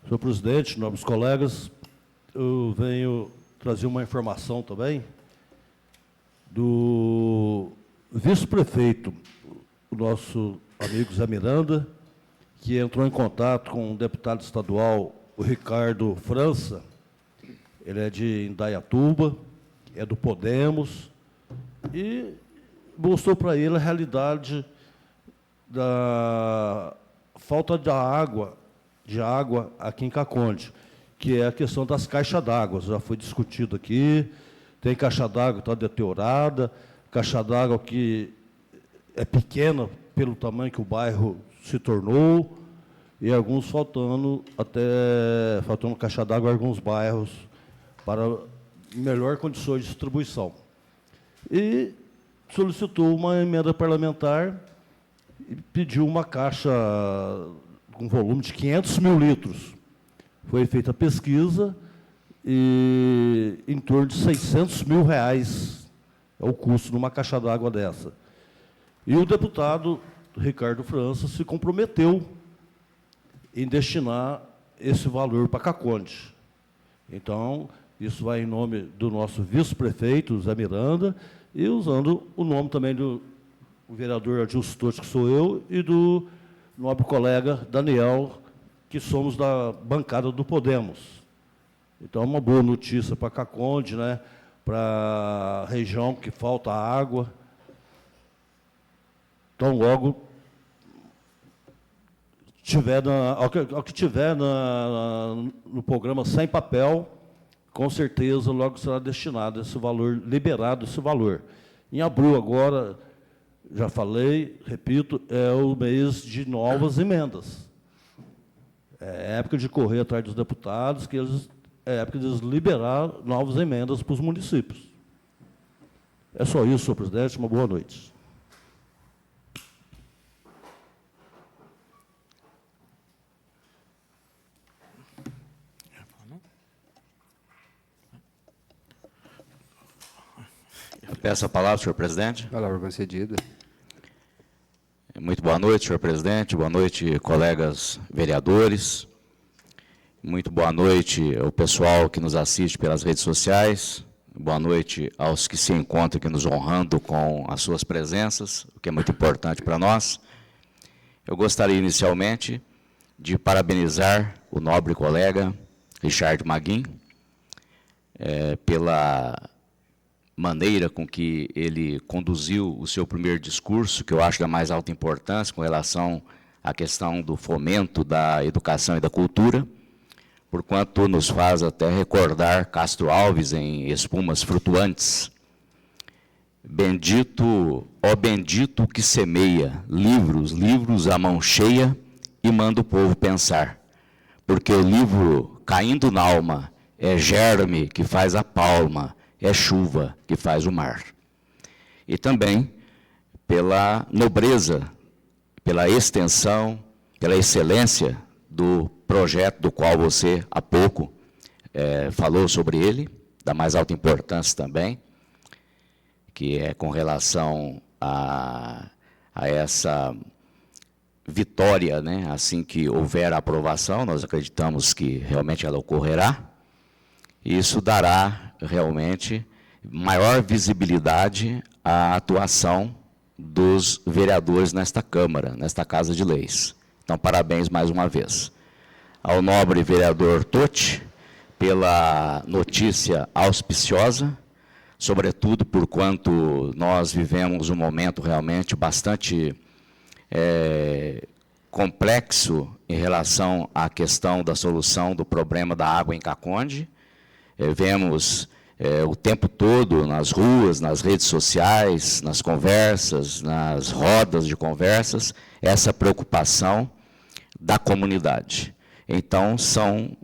Senhor presidente, nobres colegas, eu venho trazer uma informação também do vice-prefeito, o nosso amigo Zé Miranda, que entrou em contato com o deputado estadual, o Ricardo França. Ele é de Indaiatuba, é do Podemos, e mostrou para ele a realidade da falta de água aqui em Caconde, que é a questão das caixas d'água. Já foi discutido aqui, tem caixa d'água que está deteriorada, caixa d'água que é pequena pelo tamanho que o bairro se tornou, e alguns faltando caixa d'água em alguns bairros para melhor condições de distribuição. E solicitou uma emenda parlamentar e pediu uma caixa com volume de 500 mil litros. Foi feita a pesquisa e em torno de R$600 mil é o custo de uma caixa d'água dessa. E o deputado Ricardo França se comprometeu em destinar esse valor para Caconde. Então, isso vai em nome do nosso vice-prefeito, Zé Miranda, e usando o nome também do vereador Adilson Torres, que sou eu, e do nobre colega Daniel, que somos da bancada do Podemos. Então, é uma boa notícia para Caconde, né? Para a região que falta água. Então, logo ao que tiver no programa sem papel, com certeza logo será destinado esse valor, liberado esse valor. Em abril agora, já falei, repito, é o mês de novas emendas. É época de correr atrás dos deputados, é época de eles liberar novas emendas para os municípios. É só isso, senhor presidente. Uma boa noite. Peço a palavra, senhor presidente. Palavra concedida. Muito boa noite, senhor presidente. Boa noite, colegas vereadores. Muito boa noite ao pessoal que nos assiste pelas redes sociais. boa noite aos que se encontram aqui nos honrando com as suas presenças, o que é muito importante para nós. Eu gostaria inicialmente de parabenizar o nobre colega Richard Maguim pela maneira com que ele conduziu o seu primeiro discurso, que eu acho da mais alta importância, com relação à questão do fomento da educação e da cultura, porquanto nos faz até recordar Castro Alves em Espumas Flutuantes. Bendito, ó bendito que semeia livros, livros à mão cheia e manda o povo pensar, porque o livro caindo na alma é germe que faz a palma, é chuva que faz o mar. E também pela nobreza, pela extensão, pela excelência do projeto do qual você há pouco falou sobre ele, da mais alta importância também, que é com relação a essa vitória, né? Assim que houver a aprovação, nós acreditamos que realmente ela ocorrerá, e isso dará realmente maior visibilidade à atuação dos vereadores nesta Câmara, nesta Casa de Leis. Então, parabéns mais uma vez. Ao nobre vereador Totti, pela notícia auspiciosa, sobretudo por quanto nós vivemos um momento realmente bastante complexo em relação à questão da solução do problema da água em Caconde. Vemos o tempo todo nas ruas, nas redes sociais, nas conversas, nas rodas de conversas, essa preocupação da comunidade. Então, são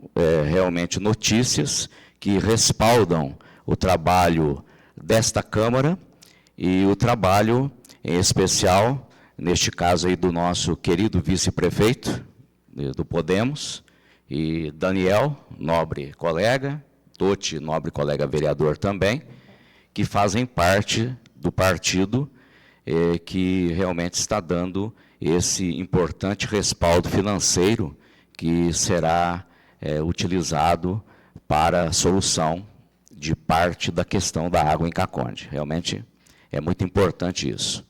realmente notícias que respaldam o trabalho desta Câmara e o trabalho, em especial, neste caso aí do nosso querido vice-prefeito do Podemos, e Daniel, nobre colega, Totti, nobre colega vereador também, que fazem parte do partido que realmente está dando esse importante respaldo financeiro que será utilizado para a solução de parte da questão da água em Caconde. Realmente é muito importante isso.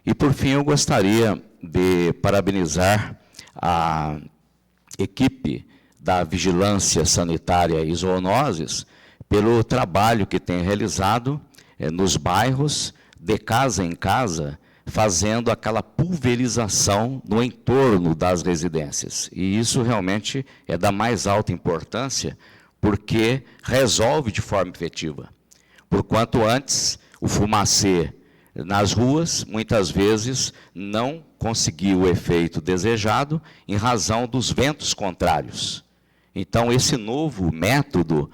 E, por fim, eu gostaria de parabenizar a equipe da Vigilância Sanitária e Zoonoses pelo trabalho que tem realizado nos bairros, de casa em casa, fazendo aquela pulverização no entorno das residências. E isso realmente é da mais alta importância, porque resolve de forma efetiva. Porquanto antes, o fumacê nas ruas, muitas vezes, não conseguiu o efeito desejado em razão dos ventos contrários. Então, esse novo método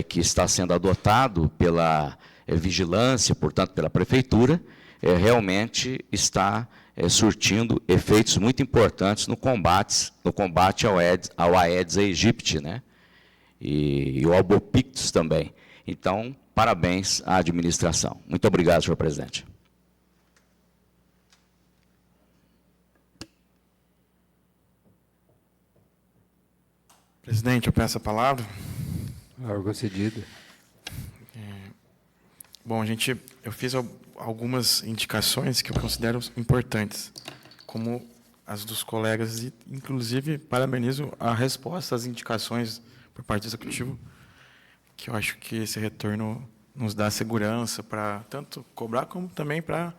que está sendo adotado pela vigilância, portanto, pela prefeitura, realmente está surtindo efeitos muito importantes no combate ao Aedes aegypti, né? E o Albopictus também. Então, parabéns à administração. Muito obrigado, senhor presidente. Presidente, eu peço a palavra. Algo concedido. Bom, eu fiz algumas indicações que eu considero importantes, como as dos colegas, e inclusive parabenizo a resposta às indicações por parte do Executivo, que eu acho que esse retorno nos dá segurança para tanto cobrar como também para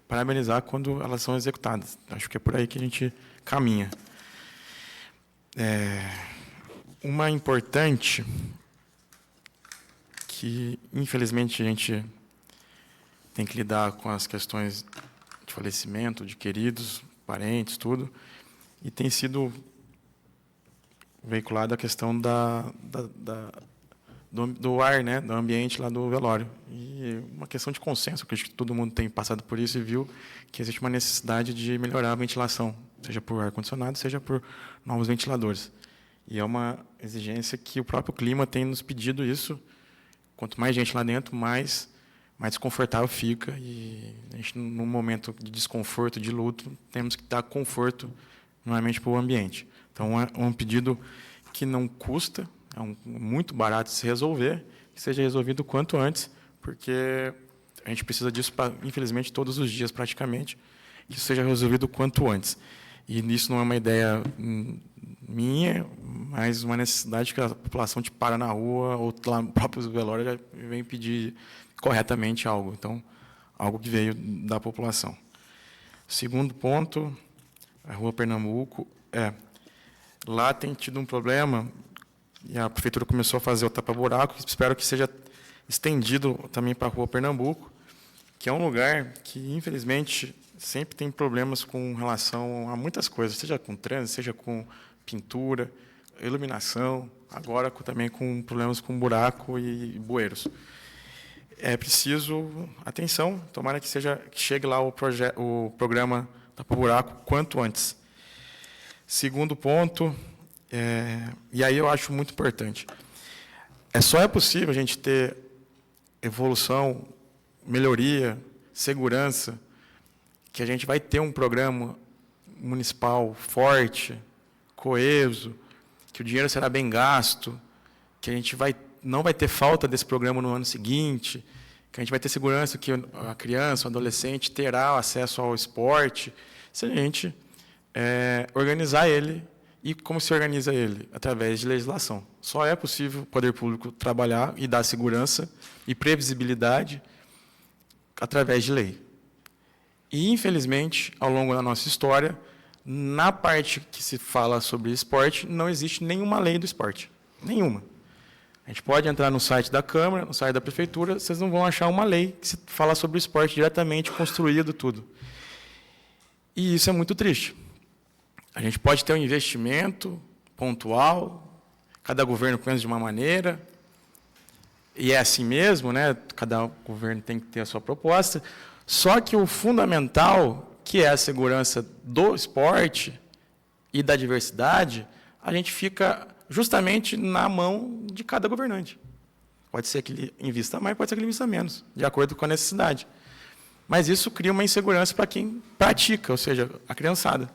parabenizar quando elas são executadas. Acho que é por aí que a gente caminha. Uma importante que, infelizmente, a gente tem que lidar com as questões de falecimento, de queridos, parentes, tudo, e tem sido veiculada a questão do ar, né, do ambiente lá do velório. E uma questão de consenso, que acho que todo mundo tem passado por isso e viu que existe uma necessidade de melhorar a ventilação, seja por ar-condicionado, seja por novos ventiladores. E é uma exigência que o próprio clima tem nos pedido isso. Quanto mais gente lá dentro, mais desconfortável fica. E a gente, num momento de desconforto, de luto, temos que dar conforto, normalmente, para o ambiente. Então, é um pedido que não custa, muito barato de se resolver. que seja resolvido o quanto antes, porque a gente precisa disso, infelizmente, todos os dias, praticamente, que isso seja resolvido o quanto antes. E isso não é uma ideia minha, mas uma necessidade que a população te para na rua, ou lá no próprio velório já vem pedir corretamente algo. Então, algo que veio da população. Segundo ponto, a Rua Pernambuco, lá tem tido um problema, e a prefeitura começou a fazer o tapa-buraco, espero que seja estendido também para a Rua Pernambuco, que é um lugar que, infelizmente, sempre tem problemas com relação a muitas coisas, seja com trânsito, seja com pintura, iluminação, agora também com problemas com buraco e bueiros. É preciso atenção, tomara que chegue lá o programa tapa-buraco quanto antes. Segundo ponto, e aí eu acho muito importante, só é possível a gente ter evolução, melhoria, segurança, que a gente vai ter um programa municipal forte, coeso, que o dinheiro será bem gasto, que a gente não vai ter falta desse programa no ano seguinte, que a gente vai ter segurança que a criança, o adolescente terá acesso ao esporte, se a gente organizar ele. E como se organiza ele? Através de legislação. Só é possível o poder público trabalhar e dar segurança e previsibilidade através de lei. E, infelizmente, ao longo da nossa história, na parte que se fala sobre esporte, não existe nenhuma lei do esporte. Nenhuma. A gente pode entrar no site da Câmara, no site da Prefeitura, vocês não vão achar uma lei que se fala sobre o esporte diretamente, construído, tudo. E isso é muito triste. A gente pode ter um investimento pontual, cada governo pensa de uma maneira, e é assim mesmo, né? Cada governo tem que ter a sua proposta, só que o fundamental, que é a segurança do esporte e da diversidade, a gente fica justamente na mão de cada governante. Pode ser que ele invista mais, pode ser que ele invista menos, de acordo com a necessidade. Mas isso cria uma insegurança para quem pratica, ou seja, a criançada.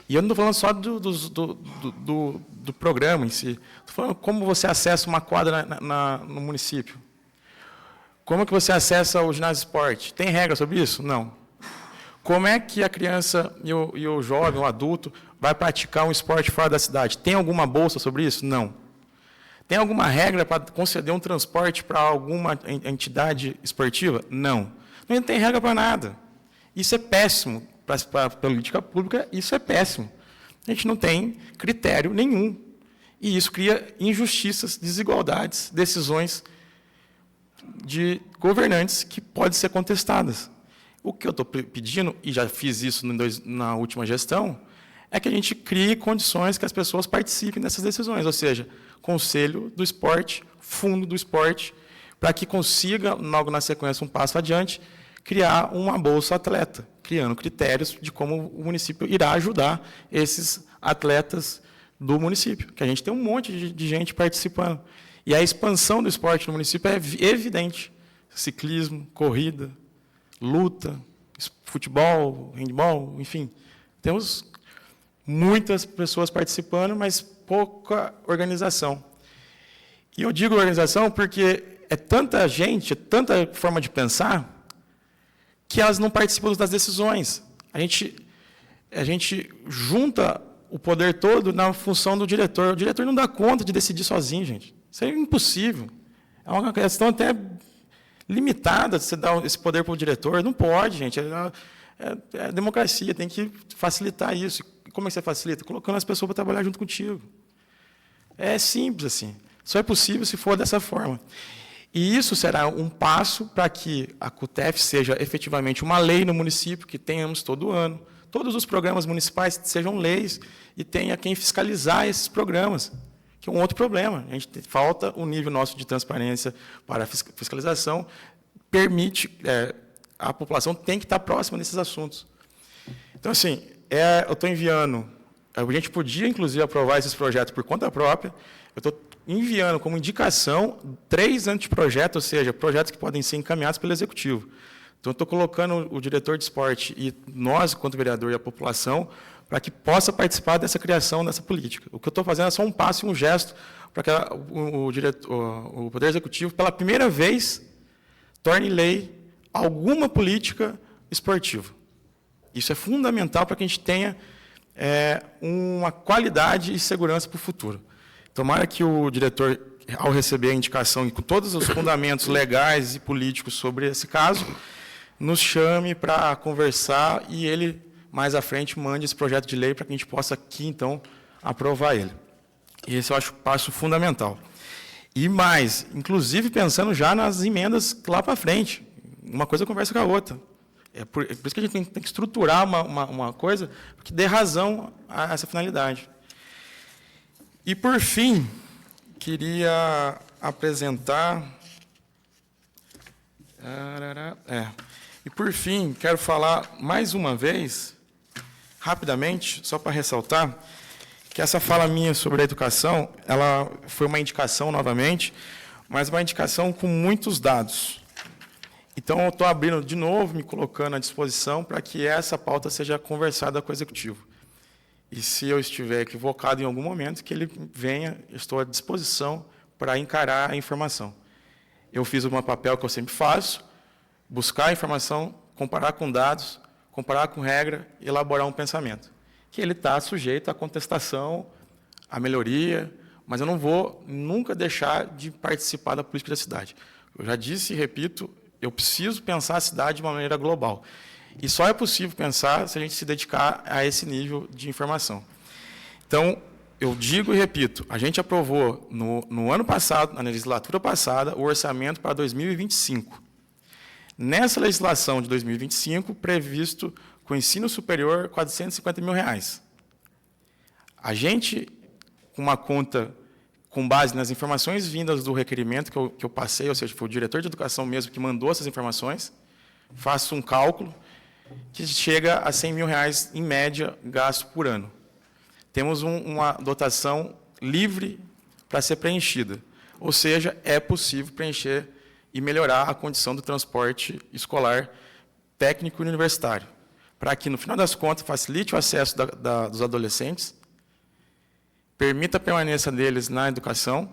E eu não estou falando só do programa em si. Estou falando como você acessa uma quadra no município. Como é que você acessa o ginásio de esporte? Tem regra sobre isso? Não. Como é que a criança e o jovem, o adulto, vai praticar um esporte fora da cidade? Tem alguma bolsa sobre isso? Não. Tem alguma regra para conceder um transporte para alguma entidade esportiva? Não. Não tem regra para nada. Isso é péssimo. Para a política pública, isso é péssimo. A gente não tem critério nenhum. E isso cria injustiças, desigualdades, decisões de governantes que podem ser contestadas. O que eu estou pedindo, e já fiz isso na última gestão, é que a gente crie condições que as pessoas participem dessas decisões, ou seja, Conselho do Esporte, Fundo do Esporte, para que consiga, logo na sequência, um passo adiante, criar uma bolsa atleta, criando critérios de como o município irá ajudar esses atletas do município, que a gente tem um monte de gente participando. E a expansão do esporte no município é evidente. Ciclismo, corrida, luta, futebol, handebol, enfim. Temos muitas pessoas participando, mas pouca organização. E eu digo organização porque é tanta gente, é tanta forma de pensar, que elas não participam das decisões. A gente junta o poder todo na função do diretor. O diretor não dá conta de decidir sozinho, gente. Isso é impossível. É uma questão até limitada de você dar esse poder para o diretor. Não pode, gente. É democracia, tem que facilitar isso. Como é que você facilita? Colocando as pessoas para trabalhar junto contigo. É simples assim. Só é possível se for dessa forma. E isso será um passo para que a CUTEF seja efetivamente uma lei no município, que tenhamos todo ano. Todos os programas municipais sejam leis e tenha quem fiscalizar esses programas, que é um outro problema. A gente falta um nível nosso de transparência para a fiscalização, permite, a população tem que estar próxima desses assuntos. Então, assim, eu estou enviando, a gente podia, inclusive, aprovar esses projetos por conta própria, eu estou enviando como indicação 3 anteprojetos, ou seja, projetos que podem ser encaminhados pelo Executivo. Então, eu estou colocando o diretor de esporte e nós, enquanto vereador e a população, para que possa participar dessa criação, dessa política. O que eu estou fazendo é só um passo e um gesto para que o Poder Executivo, pela primeira vez, torne lei alguma política esportiva. Isso é fundamental para que a gente tenha uma qualidade e segurança para o futuro. Tomara que o diretor, ao receber a indicação e com todos os fundamentos legais e políticos sobre esse caso, nos chame para conversar e ele, mais à frente, mande esse projeto de lei para que a gente possa aqui, então, aprovar ele. E esse eu acho o passo fundamental. E mais, inclusive pensando já nas emendas lá para frente. Uma coisa conversa com a outra. É por isso que a gente tem que estruturar uma coisa que dê razão a essa finalidade. E, por fim, queria apresentar... E, por fim, quero falar mais uma vez, rapidamente, só para ressaltar, que essa fala minha sobre a educação, ela foi uma indicação, novamente, mas uma indicação com muitos dados. Então, eu estou abrindo de novo, me colocando à disposição para que essa pauta seja conversada com o Executivo. E, se eu estiver equivocado em algum momento, que ele venha, estou à disposição para encarar a informação. Eu fiz um papel que eu sempre faço, buscar a informação, comparar com dados, comparar com regra e elaborar um pensamento. Que ele está sujeito à contestação, à melhoria, mas eu não vou nunca deixar de participar da política da cidade. Eu já disse e repito, eu preciso pensar a cidade de uma maneira global. E só é possível pensar se a gente se dedicar a esse nível de informação. Então, eu digo e repito, a gente aprovou no ano passado, na legislatura passada, o orçamento para 2025. Nessa legislação de 2025, previsto com o ensino superior, R$ 450 mil. A gente, com uma conta com base nas informações vindas do requerimento que eu passei, ou seja, foi o diretor de educação mesmo que mandou essas informações, faço um cálculo que chega a R$ 100 mil, em média, gasto por ano. Temos uma dotação livre para ser preenchida, ou seja, é possível preencher e melhorar a condição do transporte escolar técnico e universitário, para que, no final das contas, facilite o acesso dos adolescentes, permita a permanência deles na educação,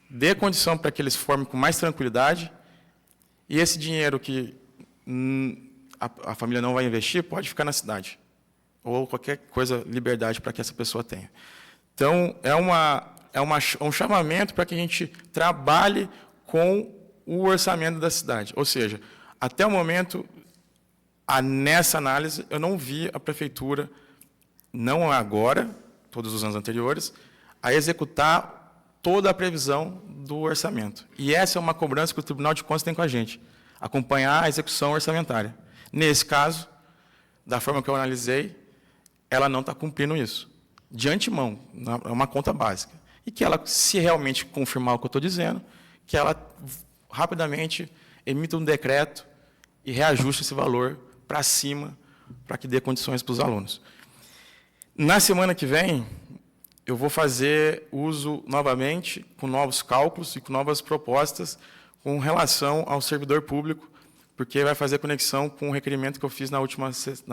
dê condição para que eles formem com mais tranquilidade, e esse dinheiro que a família não vai investir pode ficar na cidade, ou qualquer coisa, liberdade para que essa pessoa tenha. Então, um chamamento para que a gente trabalhe com o orçamento da cidade. Ou seja, até o momento, nessa análise, eu não vi a prefeitura, não agora, todos os anos anteriores, a executar toda a previsão do orçamento. E essa é uma cobrança que o Tribunal de Contas tem com a gente, acompanhar a execução orçamentária. Nesse caso, da forma que eu analisei, ela não está cumprindo isso. De antemão, é uma conta básica. E que ela, se realmente confirmar o que eu estou dizendo, que ela rapidamente emita um decreto e reajuste esse valor para cima, para que dê condições para os alunos. Na semana que vem, eu vou fazer uso novamente, com novos cálculos e com novas propostas, com relação ao servidor público, porque vai fazer conexão com o requerimento que eu fiz nas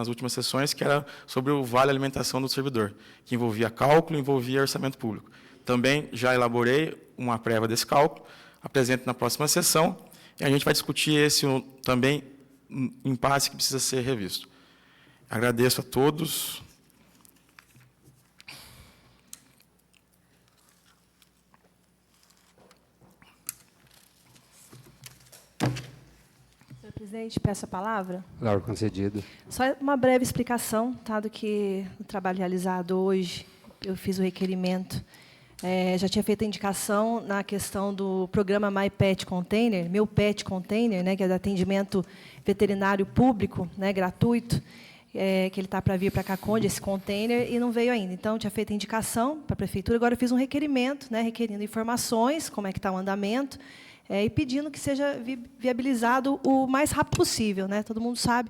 últimas sessões, que era sobre o vale alimentação do servidor, que envolvia cálculo, envolvia orçamento público. Também já elaborei uma prévia desse cálculo, apresento na próxima sessão, e a gente vai discutir esse também impasse que precisa ser revisto. Agradeço a todos. Senhor presidente, peço a palavra. Palavra concedida. Só uma breve explicação, tá, do que o trabalho realizado hoje. Eu fiz o requerimento. Já tinha feito a indicação na questão do programa My Pet Container, Meu Pet Container, né, que é de atendimento veterinário público, né, gratuito, que ele está para vir para Caconde, esse container, e não veio ainda. Então, tinha feito a indicação para a prefeitura, agora eu fiz um requerimento, né, requerindo informações, como é que está o andamento, e pedindo que seja viabilizado o mais rápido possível. Né? Todo mundo sabe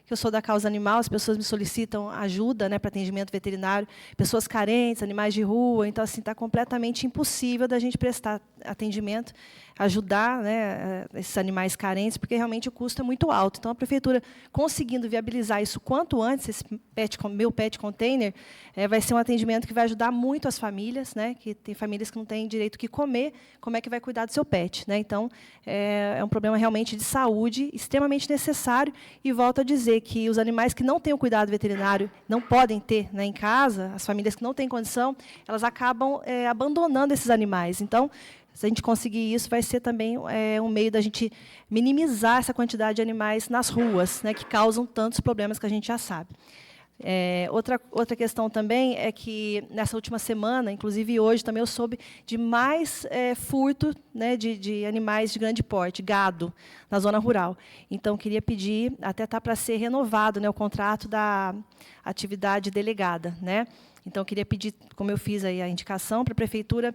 que eu sou da causa animal, as pessoas me solicitam ajuda, né, para atendimento veterinário, pessoas carentes, animais de rua, então assim está completamente impossível da gente prestar atendimento, ajudar, né, esses animais carentes, porque realmente o custo é muito alto. Então a prefeitura conseguindo viabilizar isso quanto antes, esse meu pet container, vai ser um atendimento que vai ajudar muito as famílias, né, que tem famílias que não têm direito o que comer, como é que vai cuidar do seu pet, né? Então é um problema realmente de saúde extremamente necessário, e volto a dizer que os animais que não têm o cuidado veterinário não podem ter, né, em casa, as famílias que não têm condição, elas acabam abandonando esses animais. Então, se a gente conseguir isso, vai ser também um meio da gente minimizar essa quantidade de animais nas ruas, né, que causam tantos problemas que a gente já sabe. Outra questão também é que, nessa última semana, inclusive hoje, também eu soube de mais furto, né, de animais de grande porte, gado, na zona rural. Então, queria pedir, até está para ser renovado, né, o contrato da atividade delegada, né? Então, eu queria pedir, como eu fiz aí a indicação, para a prefeitura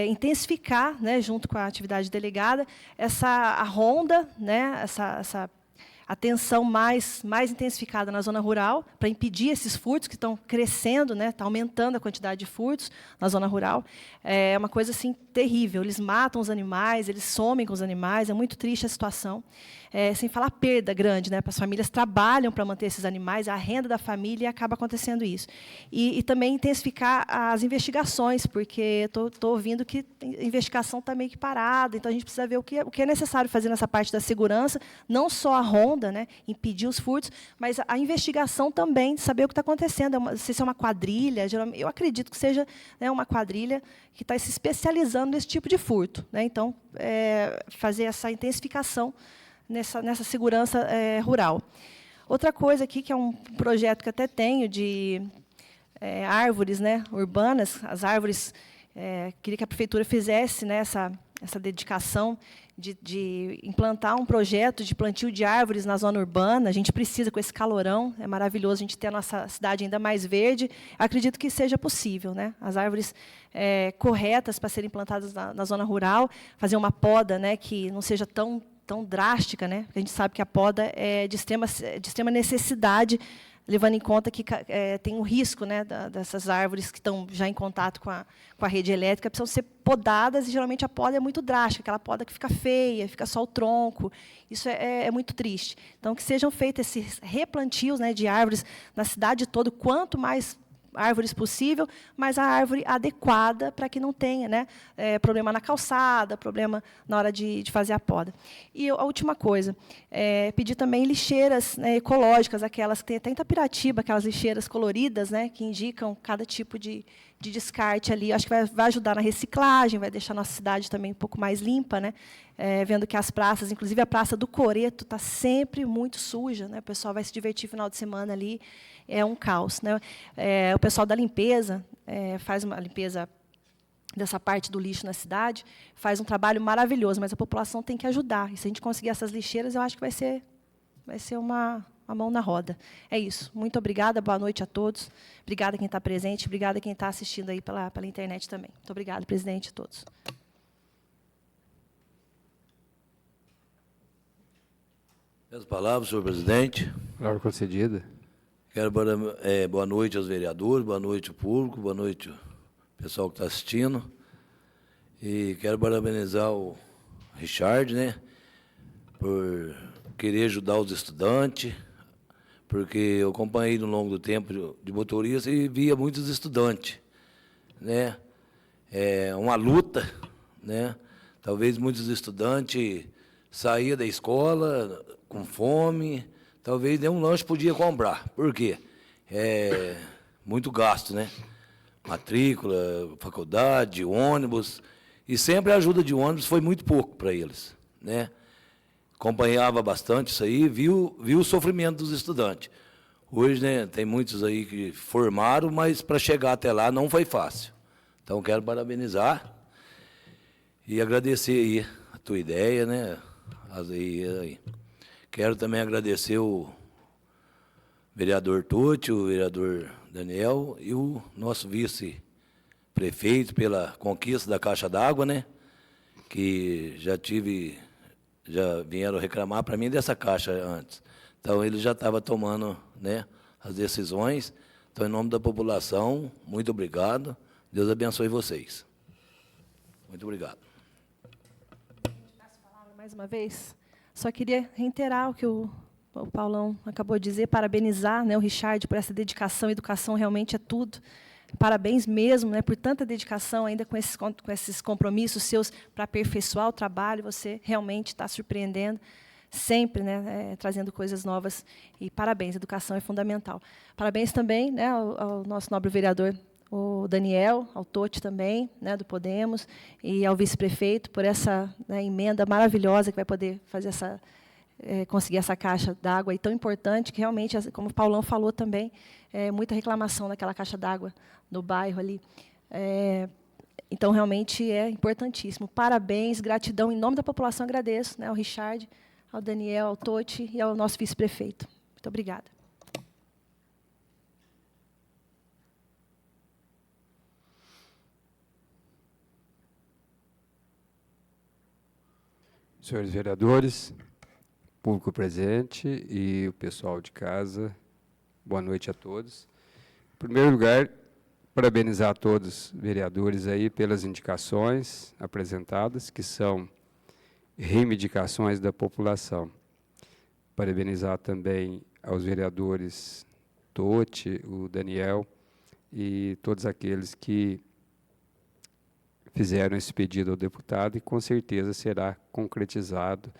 intensificar, né, junto com a atividade delegada, a ronda, né, essa atenção mais intensificada na zona rural, para impedir esses furtos que estão crescendo, né, está aumentando a quantidade de furtos na zona rural. É uma coisa assim, terrível. Eles matam os animais, eles somem com os animais, é muito triste a situação. Sem falar perda grande, né, para as famílias trabalham para manter esses animais, a renda da família, e acaba acontecendo isso. E também intensificar as investigações, porque estou ouvindo que a investigação está meio que parada, então a gente precisa ver o que é necessário fazer nessa parte da segurança, não só a ronda, né, impedir os furtos, mas a investigação também, de saber o que está acontecendo. Não sei se é uma quadrilha, eu acredito que seja, né, uma quadrilha que está se especializando nesse tipo de furto, né? Então, fazer essa intensificação nessa segurança rural. Outra coisa aqui, que é um projeto que até tenho, de árvores, né, urbanas, as árvores, queria que a prefeitura fizesse, né, essa dedicação de implantar um projeto de plantio de árvores na zona urbana. A gente precisa, com esse calorão, é maravilhoso a gente ter a nossa cidade ainda mais verde. Acredito que seja possível, né? As árvores corretas para serem plantadas na zona rural, fazer uma poda, né, que não seja tão drástica, né? Porque a gente sabe que a poda é de extrema necessidade, levando em conta que tem o risco, né, dessas árvores que estão já em contato com a rede elétrica, precisam ser podadas, e geralmente a poda é muito drástica, aquela poda que fica feia, fica só o tronco. Isso é muito triste. Então, que sejam feitos esses replantios, né, de árvores na cidade toda, quanto mais árvores possível, mas a árvore adequada para que não tenha, né, problema na calçada, problema na hora de fazer a poda. E a última coisa, pedir também lixeiras, né, ecológicas, aquelas que tem até em Itapiratiba, aquelas lixeiras coloridas, né, que indicam cada tipo de descarte ali. Acho que vai ajudar na reciclagem, vai deixar a nossa cidade também um pouco mais limpa, né? Vendo que as praças, inclusive a Praça do Coreto, está sempre muito suja, né? O pessoal vai se divertir no final de semana ali, é um caos, né? O pessoal da limpeza faz uma limpeza dessa parte do lixo na cidade, faz um trabalho maravilhoso, mas a população tem que ajudar. E se a gente conseguir essas lixeiras, eu acho que vai ser uma mão na roda. É isso. Muito obrigada, boa noite a todos. Obrigada quem está presente, obrigada quem está assistindo aí pela internet também. Muito obrigada, presidente, a todos. As palavras, senhor presidente. Palavra concedida. Quero boa noite aos vereadores, boa noite ao público, boa noite ao pessoal que está assistindo. E quero parabenizar o Richard, né, por querer ajudar os estudantes, porque eu acompanhei no longo do tempo de motorista e via muitos estudantes, né? É uma luta, né? Talvez muitos estudantes saíam da escola com fome, talvez nem um lanche podia comprar. Por quê? É muito gasto, né? Matrícula, faculdade, ônibus, e sempre a ajuda de ônibus foi muito pouco para eles, né? Acompanhava bastante isso aí, viu o sofrimento dos estudantes. Hoje, né, tem muitos aí que formaram, mas para chegar até lá não foi fácil. Então, quero parabenizar e agradecer aí a tua ideia, né? Quero também agradecer o vereador Tucci, o vereador Daniel e o nosso vice-prefeito pela conquista da caixa d'água, né? Que já vieram reclamar para mim dessa caixa antes. Então, ele já estava tomando, né, as decisões. Então, em nome da população, muito obrigado. Deus abençoe vocês. Muito obrigado. Mais uma vez, só queria reiterar o que o Paulão acabou de dizer, parabenizar, né, o Richard por essa dedicação. Educação realmente é tudo. Parabéns mesmo, né, por tanta dedicação, ainda com esses compromissos seus para aperfeiçoar o trabalho. Você realmente está surpreendendo, sempre, né, trazendo coisas novas. E parabéns, educação é fundamental. Parabéns também, né, ao nosso nobre vereador, o Daniel, ao Totti também, né, do Podemos, e ao vice-prefeito por essa, né, emenda maravilhosa que vai poder fazer conseguir essa caixa d'água tão importante, que realmente, como o Paulão falou também, muita reclamação daquela caixa d'água no bairro ali. Então, realmente, é importantíssimo. Parabéns, gratidão. Em nome da população, agradeço, né, ao Richard, ao Daniel, ao Totti e ao nosso vice-prefeito. Muito obrigada. Senhores vereadores, público presente e o pessoal de casa, boa noite a todos. Em primeiro lugar, parabenizar a todos os vereadores aí pelas indicações apresentadas, que são reivindicações da população. Parabenizar também aos vereadores Totti, o Daniel e todos aqueles que fizeram esse pedido ao deputado e com certeza será concretizado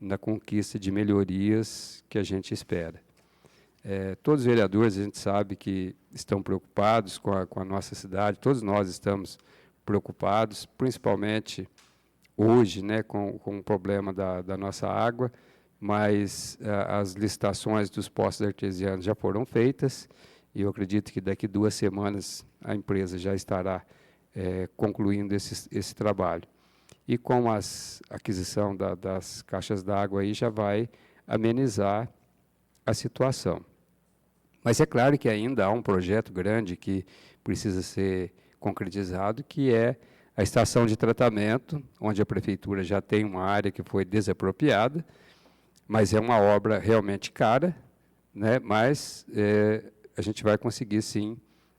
na conquista de melhorias que a gente espera. Todos os vereadores, a gente sabe que estão preocupados com a nossa cidade, todos nós estamos preocupados, principalmente hoje, né, com o problema da nossa água, mas as licitações dos poços artesianos já foram feitas e eu acredito que daqui 2 semanas a empresa já estará concluindo esse trabalho. E com a aquisição das caixas d'água aí já vai amenizar a situação. Mas é claro que ainda há um projeto grande que precisa ser concretizado, que é a estação de tratamento, onde a prefeitura já tem uma área que foi desapropriada, mas é uma obra realmente cara, né? Mas a gente vai conseguir, sim,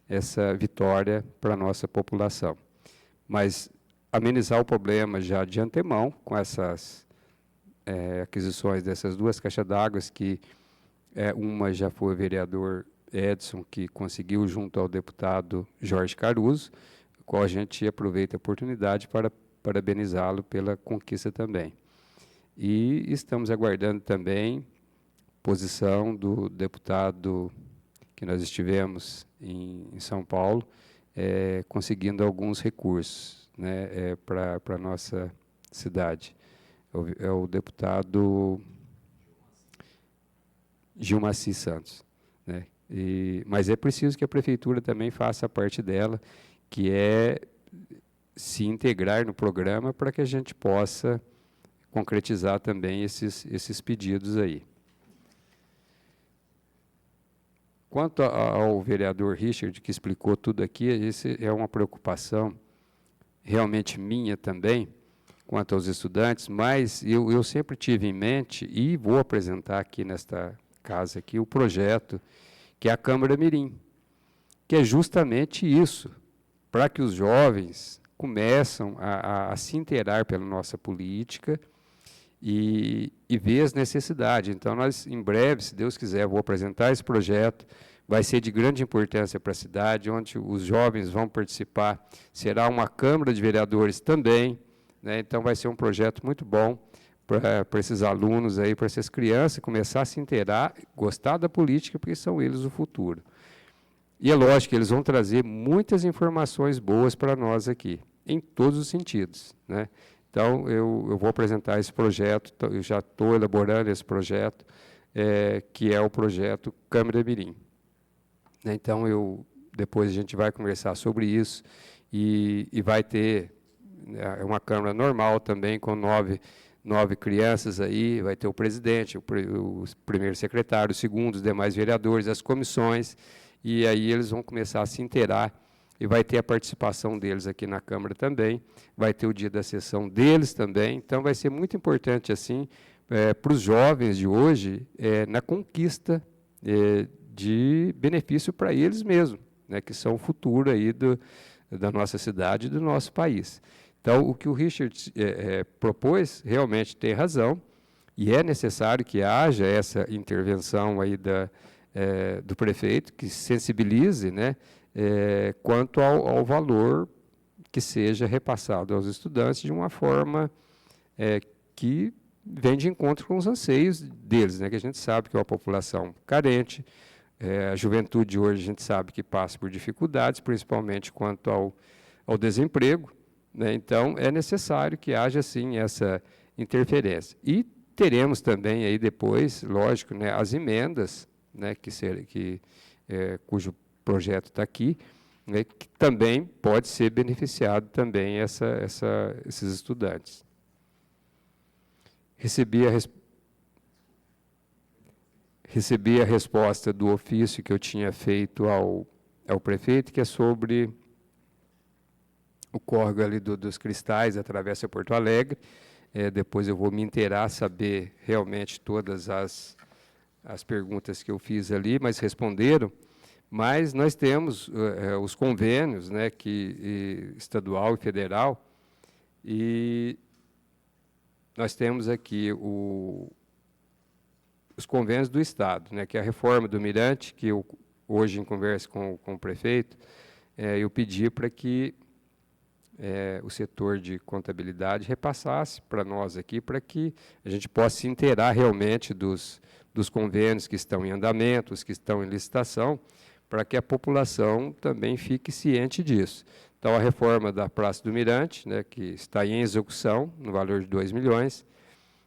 essa vitória para a nossa população. Mas amenizar o problema já de antemão, com essas aquisições dessas 2 caixas d'água, que uma já foi o vereador Edson, que conseguiu junto ao deputado Jorge Caruso, o qual a gente aproveita a oportunidade para parabenizá-lo pela conquista também. E estamos aguardando também posição do deputado que nós estivemos em São Paulo, conseguindo alguns recursos, né, para a nossa cidade. É o deputado Gilmaci Santos, né? Mas é preciso que a prefeitura também faça a parte dela, que é se integrar no programa para que a gente possa concretizar também esses pedidos aí. Quanto ao vereador Richard, que explicou tudo aqui, essa é uma preocupação realmente minha também, quanto aos estudantes, mas eu sempre tive em mente, e vou apresentar aqui nesta casa aqui, o projeto, que é a Câmara Mirim, que é justamente isso, para que os jovens começam a se inteirar pela nossa política e ver as necessidades. Então, nós, em breve, se Deus quiser, vou apresentar esse projeto, vai ser de grande importância para a cidade, onde os jovens vão participar, será uma Câmara de Vereadores também, né? Então, vai ser um projeto muito bom para esses alunos, aí, para essas crianças, começar a se inteirar, gostar da política, porque são eles o futuro. E é lógico que eles vão trazer muitas informações boas para nós aqui, em todos os sentidos, né? Então, eu vou apresentar esse projeto, eu já estou elaborando esse projeto, que é o projeto Câmara Mirim. Então, depois a gente vai conversar sobre isso, e vai ter uma Câmara normal também, com 9 crianças aí, vai ter o presidente, o primeiro secretário, o segundo, os demais vereadores, as comissões, e aí eles vão começar a se inteirar, e vai ter a participação deles aqui na Câmara também, vai ter o dia da sessão deles também, então vai ser muito importante assim, para os jovens de hoje na conquista de benefício para eles mesmos, né, que são o futuro aí da nossa cidade e do nosso país. Então, o que o Richard propôs realmente tem razão, e é necessário que haja essa intervenção aí do prefeito, que sensibilize, né, quanto ao valor que seja repassado aos estudantes de uma forma que vem de encontro com os anseios deles, né, que a gente sabe que é uma população carente, a juventude hoje a gente sabe que passa por dificuldades, principalmente quanto ao desemprego, né, então é necessário que haja, sim, essa interferência. E teremos também aí depois, lógico, né, as emendas, né, cujo projeto está aqui, né, que também pode ser beneficiado também esses estudantes. Recebi a resposta do ofício que eu tinha feito ao prefeito, que é sobre o córrego ali dos Cristais, atravessa Porto Alegre. Depois eu vou me inteirar, saber realmente todas as perguntas que eu fiz ali, mas responderam. Mas nós temos os convênios, né, estadual e federal, e nós temos aqui os convênios do Estado, né, que é a reforma do Mirante, que eu, hoje, em conversa com o prefeito, eu pedi para que o setor de contabilidade repassasse para nós aqui, para que a gente possa se inteirar realmente dos convênios que estão em andamento, os que estão em licitação, para que a população também fique ciente disso. Então, a reforma da Praça do Mirante, né, que está em execução, no valor de 2 milhões,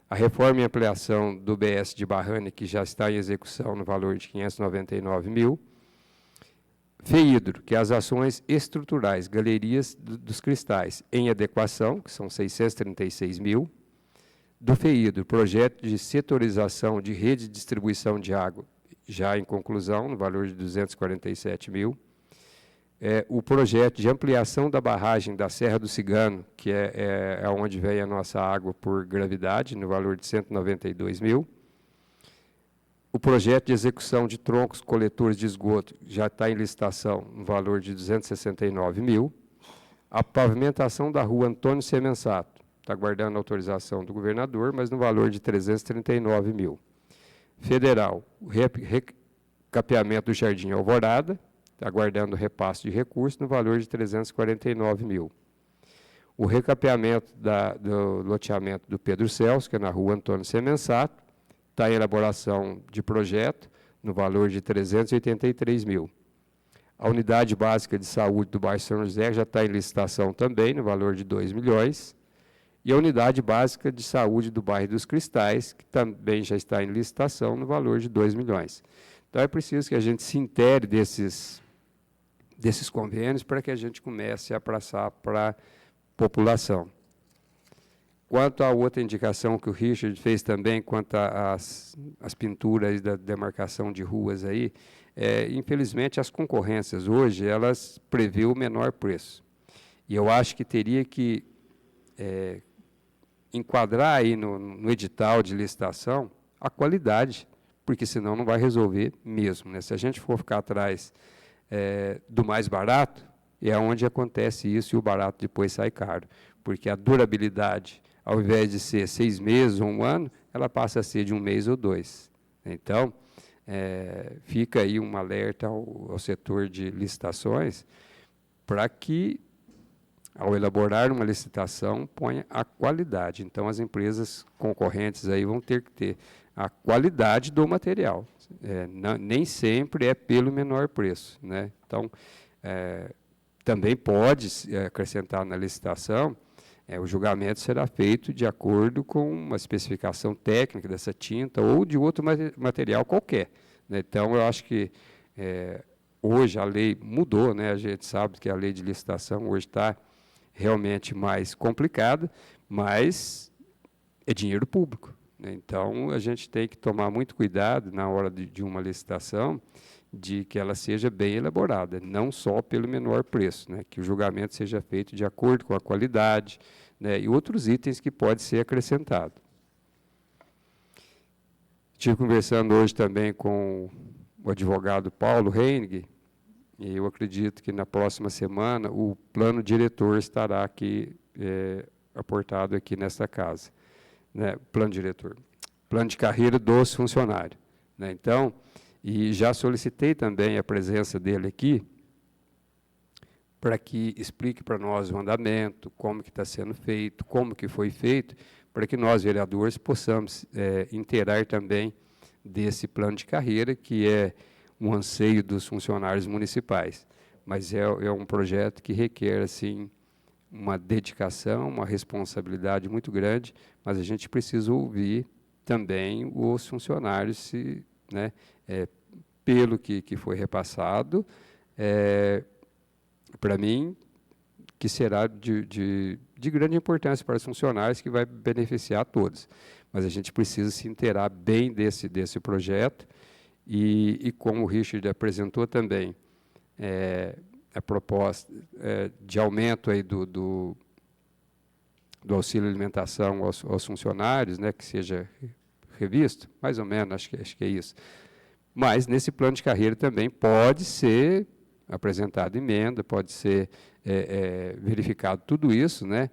a reforma e ampliação do BS de Barrane, que já está em execução, no valor de 599 mil, FEIDRO, que é as ações estruturais, galerias dos Cristais, em adequação, que são 636 mil, do FEIDRO, projeto de setorização de rede de distribuição de água, já em conclusão, no valor de 247 mil, o projeto de ampliação da barragem da Serra do Cigano, que é onde vem a nossa água por gravidade, no valor de 192 mil, o projeto de execução de troncos coletores de esgoto já está em licitação, no valor de 269 mil, a pavimentação da rua Antônio Semensato, está aguardando a autorização do governador, mas no valor de 339 mil. Federal, o recapeamento do Jardim Alvorada, está aguardando repasse de recursos, no valor de 349 mil. O recapeamento do loteamento do Pedro Celso, que é na rua Antônio Semensato, está em elaboração de projeto, no valor de 383 mil. A unidade básica de saúde do bairro São José já está em licitação também, no valor de 2 milhões. E a unidade básica de saúde do bairro dos Cristais, que também já está em licitação, no valor de 2 milhões. Então, é preciso que a gente se intere desses convênios para que a gente comece a passar para a população. Quanto à outra indicação que o Richard fez também, quanto às pinturas da demarcação de ruas aí, infelizmente, as concorrências hoje, elas prevê o menor preço. E eu acho que teria que enquadrar aí no edital de licitação a qualidade, porque senão não vai resolver mesmo, né? Se a gente for ficar atrás do mais barato, é onde acontece isso e o barato depois sai caro, porque a durabilidade, ao invés de ser 6 meses ou 1 ano, ela passa a ser de 1 mês ou 2. Então, fica aí um alerta ao setor de licitações para que, ao elaborar uma licitação, ponha a qualidade. Então, as empresas concorrentes aí vão ter que ter a qualidade do material. Nem sempre é pelo menor preço, né? Então, também pode acrescentar na licitação, o julgamento será feito de acordo com uma especificação técnica dessa tinta ou de outro material qualquer, né? Então, eu acho que hoje a lei mudou, né? A gente sabe que a lei de licitação hoje está realmente mais complicada, mas é dinheiro público, né? Então, a gente tem que tomar muito cuidado na hora de uma licitação, de que ela seja bem elaborada, não só pelo menor preço, né? Que o julgamento seja feito de acordo com a qualidade, né? E outros itens que podem ser acrescentados. Estive conversando hoje também com o advogado Paulo Reinig, e eu acredito que na próxima semana o plano diretor estará aqui, aportado aqui nesta casa. Né? Plano diretor. Plano de carreira dos funcionários. Né? Então, e já solicitei também a presença dele aqui, para que explique para nós o andamento, como que está sendo feito, como que foi feito, para que nós, vereadores, possamos inteirar também desse plano de carreira, que é um anseio dos funcionários municipais. Mas é um projeto que requer, assim, uma dedicação, uma responsabilidade muito grande, mas a gente precisa ouvir também os funcionários, né, pelo que foi repassado, para mim, que será de grande importância para os funcionários, que vai beneficiar a todos. Mas a gente precisa se inteirar bem desse projeto, e como o Richard apresentou também, a proposta de aumento aí do auxílio alimentação aos funcionários, né, que seja revisto, mais ou menos, acho que é isso. Mas, nesse plano de carreira também pode ser apresentado emenda, pode ser verificado tudo isso, né?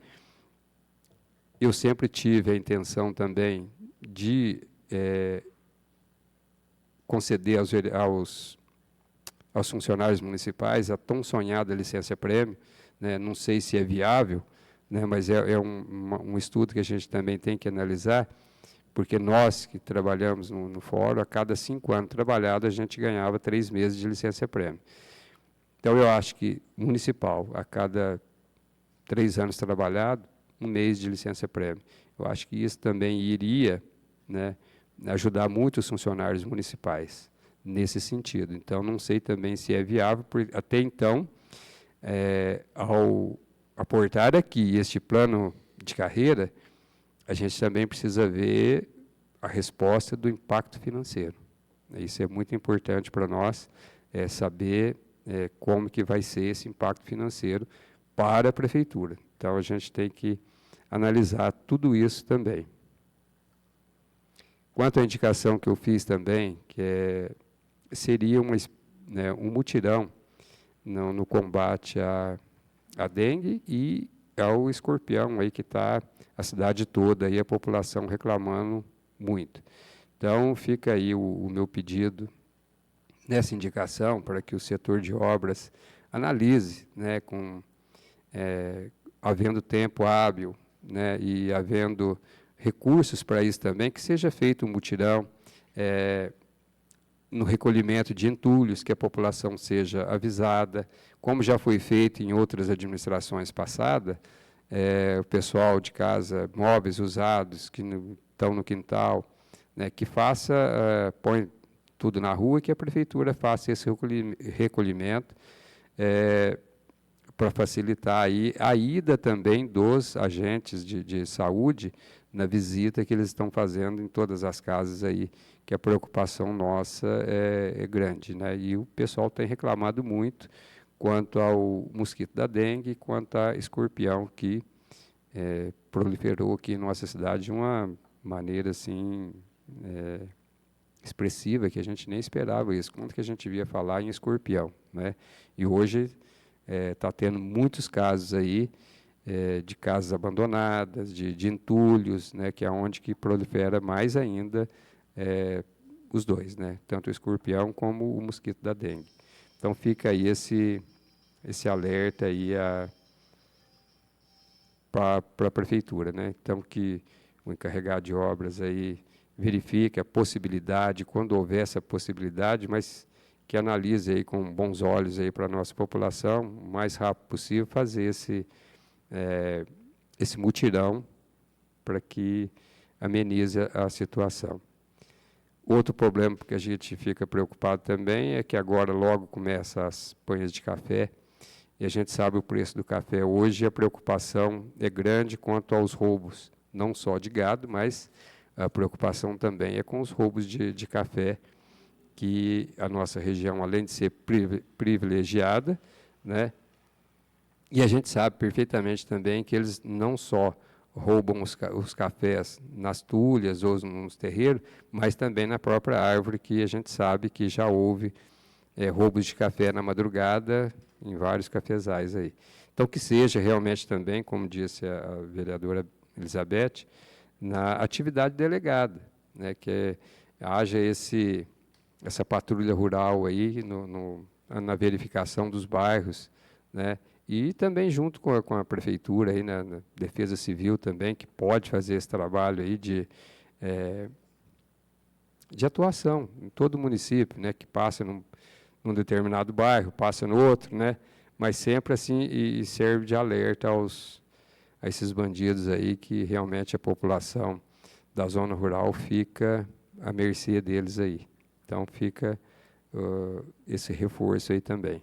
Eu sempre tive a intenção também de conceder aos funcionários municipais a tão sonhada licença-prêmio, né? Não sei se é viável, né? Mas é um estudo que a gente também tem que analisar, porque nós que trabalhamos no fórum, a cada 5 anos trabalhado, a gente ganhava 3 meses de licença-prêmio. Então, eu acho que municipal, a cada 3 anos trabalhado, 1 mês de licença-prêmio. Eu acho que isso também iria, né, ajudar muito os funcionários municipais nesse sentido. Então, não sei também se é viável, porque até então, ao aportar aqui este plano de carreira, a gente também precisa ver a resposta do impacto financeiro. Isso é muito importante para nós, saber como que vai ser esse impacto financeiro para a prefeitura. Então, a gente tem que analisar tudo isso também. Quanto à indicação que eu fiz também, que seria um mutirão no combate à dengue e ao escorpião, aí que está a cidade toda, aí a população reclamando muito. Então, fica aí o meu pedido nessa indicação, para que o setor de obras analise, né, havendo tempo hábil, né, e havendo recursos para isso também, que seja feito um mutirão no recolhimento de entulhos, que a população seja avisada, como já foi feito em outras administrações passadas, o pessoal de casa, móveis usados que estão no quintal, né, que põe tudo na rua, que a prefeitura faça esse recolhimento para facilitar aí a ida também dos agentes de saúde na visita que eles estão fazendo em todas as casas aí, que a preocupação nossa é grande, né? E o pessoal tem reclamado muito quanto ao mosquito da dengue, quanto a escorpião, que proliferou aqui em nossa cidade de uma maneira assim expressiva, que a gente nem esperava isso. Quando que a gente via falar em escorpião, né? E hoje está tendo muitos casos aí de casas abandonadas, de entulhos, né, que é onde que prolifera mais ainda os dois, né, tanto o escorpião como o mosquito da dengue. Então fica aí esse alerta aí para a prefeitura, né? Então que o encarregado de obras aí verifique a possibilidade, quando houver essa possibilidade, mas que analise aí com bons olhos aí para a nossa população, o mais rápido possível, fazer esse mutirão para que amenize a situação. Outro problema que a gente fica preocupado também é que agora logo começa as panhas de café, e a gente sabe o preço do café hoje, e a preocupação é grande quanto aos roubos, não só de gado, mas a preocupação também é com os roubos de café, que a nossa região, além de ser privilegiada, né, e a gente sabe perfeitamente também que eles não só roubam os cafés nas tulhas ou nos terreiros, mas também na própria árvore, que a gente sabe que já houve roubos de café na madrugada em vários cafezais aí. Então, que seja realmente também, como disse a vereadora Elizabeth, na atividade delegada, né, que haja essa patrulha rural aí na verificação dos bairros, né, e também junto com a prefeitura, aí, na Defesa Civil também, que pode fazer esse trabalho aí de atuação em todo o município, né, que passa num determinado bairro, passa no outro, né, mas sempre assim, e serve de alerta a esses bandidos aí, que realmente a população da zona rural fica à mercê deles aí. Então, fica esse reforço aí também.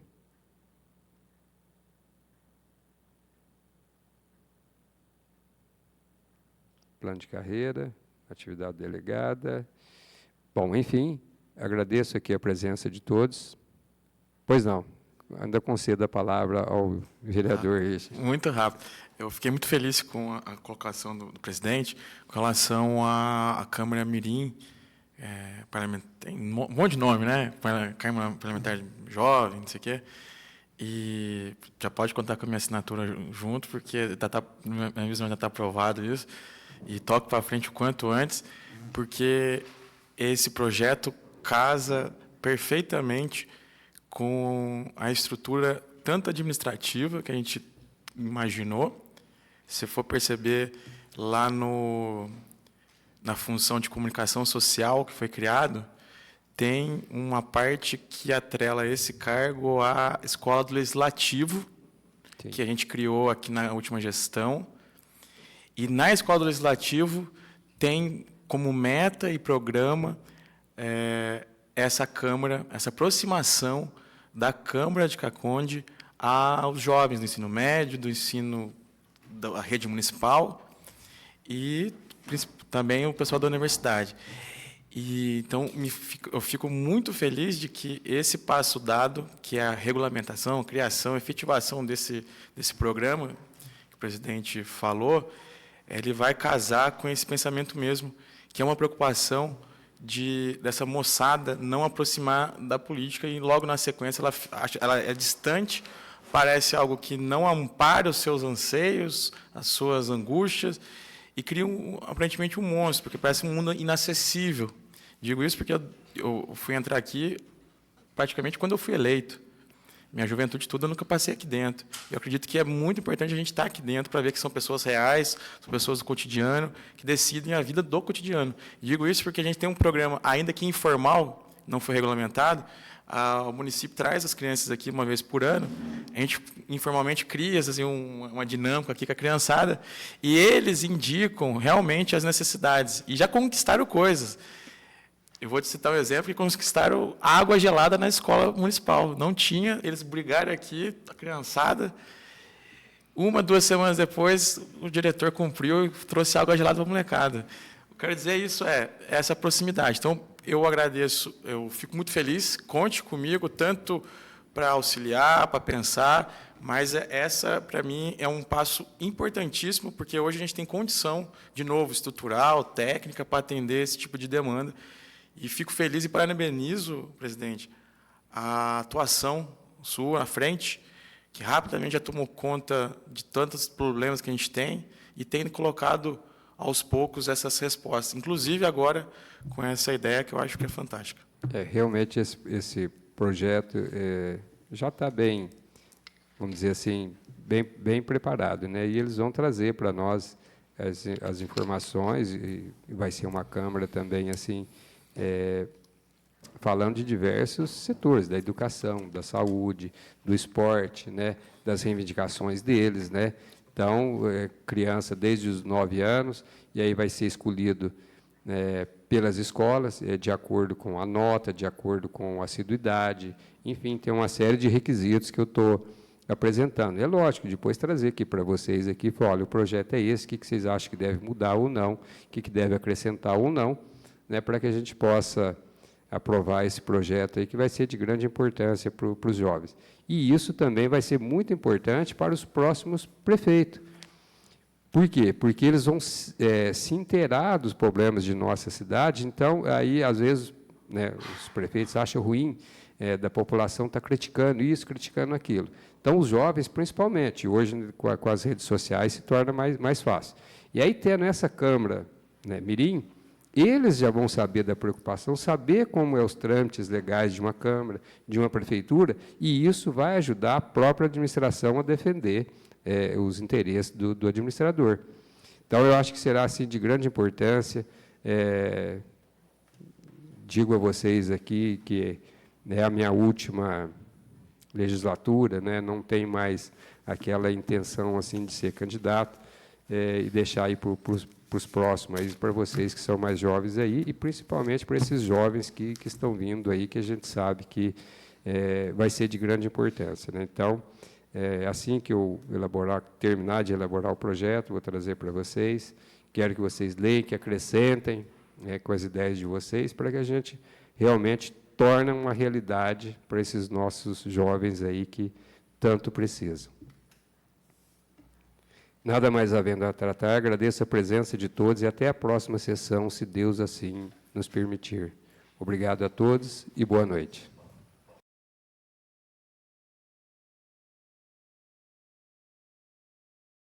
Plano de carreira, atividade delegada. Bom, enfim, agradeço aqui a presença de todos. Pois não, ainda concedo a palavra ao vereador. Muito rápido. Eu fiquei muito feliz com a colocação do presidente com relação à Câmara Mirim, tem um monte de nome, né? Câmara Parlamentar Jovem, não sei o quê. E já pode contar com a minha assinatura junto, porque minha visão já está aprovado isso. E toque para frente o quanto antes, porque esse projeto casa perfeitamente com a estrutura tanto administrativa que a gente imaginou. Se for perceber lá na função de comunicação social que foi criado, tem uma parte que atrela esse cargo à Escola do Legislativo, sim, que a gente criou aqui na última gestão. E na Escola do Legislativo tem como meta e programa essa Câmara, essa aproximação da Câmara de Caconde aos jovens do ensino médio, do ensino da rede municipal e também o pessoal da universidade. E, então, eu fico muito feliz de que esse passo dado, que é a regulamentação, criação, efetivação desse programa, que o presidente falou, ele vai casar com esse pensamento mesmo, que é uma preocupação dessa moçada não aproximar da política e, logo na sequência, ela é distante, parece algo que não ampara os seus anseios, as suas angústias, e cria, aparentemente, um monstro, porque parece um mundo inacessível. Digo isso porque eu fui entrar aqui praticamente quando eu fui eleito. Minha juventude toda eu nunca passei aqui dentro. Eu acredito que é muito importante a gente estar aqui dentro para ver que são pessoas reais, são pessoas do cotidiano, que decidem a vida do cotidiano. Digo isso porque a gente tem um programa, ainda que informal, não foi regulamentado, o município traz as crianças aqui uma vez por ano, a gente informalmente cria assim, uma dinâmica aqui com a criançada, e eles indicam realmente as necessidades, e já conquistaram coisas. Eu vou te citar um exemplo, que conquistaram água gelada na escola municipal. Não tinha, eles brigaram aqui, a criançada. 2 semanas depois, o diretor cumpriu e trouxe água gelada para a molecada. Eu quero dizer isso, essa proximidade. Então, eu agradeço, eu fico muito feliz, conte comigo, tanto para auxiliar, para pensar, mas essa, para mim, é um passo importantíssimo, porque hoje a gente tem condição, de novo, estrutural, técnica, para atender esse tipo de demanda. E fico feliz e parabenizo, presidente, a atuação sua à frente, que rapidamente já tomou conta de tantos problemas que a gente tem e tem colocado, aos poucos, essas respostas. Inclusive, agora, com essa ideia que eu acho que é fantástica. Realmente, esse projeto já está bem, vamos dizer assim, bem preparado, né? E eles vão trazer para nós as informações, e vai ser uma Câmara também, assim, falando de diversos setores, da educação, da saúde, do esporte, né, das reivindicações deles, né? Então, criança desde os 9 anos, e aí vai ser escolhido pelas escolas, de acordo com a nota, de acordo com a assiduidade, enfim, tem uma série de requisitos que eu estou apresentando. É lógico, depois trazer aqui para vocês, aqui, falar, olha, o projeto é esse, o que vocês acham que deve mudar ou não, o que deve acrescentar ou não, né, para que a gente possa aprovar esse projeto aí, que vai ser de grande importância para os jovens. E isso também vai ser muito importante para os próximos prefeitos. Por quê? Porque eles vão se inteirar dos problemas de nossa cidade, então, aí, às vezes, né, os prefeitos acham ruim da população estar criticando isso, criticando aquilo. Então, os jovens, principalmente, hoje, com as redes sociais, se torna mais fácil. E aí, tendo essa Câmara, né, Mirim, eles já vão saber da preocupação, saber como é os trâmites legais de uma Câmara, de uma Prefeitura, e isso vai ajudar a própria administração a defender os interesses do administrador. Então, eu acho que será assim, de grande importância. Digo a vocês aqui que é a minha última legislatura, né, não tem mais aquela intenção assim, de ser candidato, e deixar aí para os próximos, aí, para vocês que são mais jovens aí, e principalmente para esses jovens que estão vindo aí, que a gente sabe que vai ser de grande importância, né? Então, assim que eu terminar de elaborar o projeto, vou trazer para vocês, quero que vocês leiam, que acrescentem com as ideias de vocês, para que a gente realmente torne uma realidade para esses nossos jovens aí que tanto precisam. Nada mais havendo a tratar, agradeço a presença de todos e até a próxima sessão, se Deus assim nos permitir. Obrigado a todos e boa noite.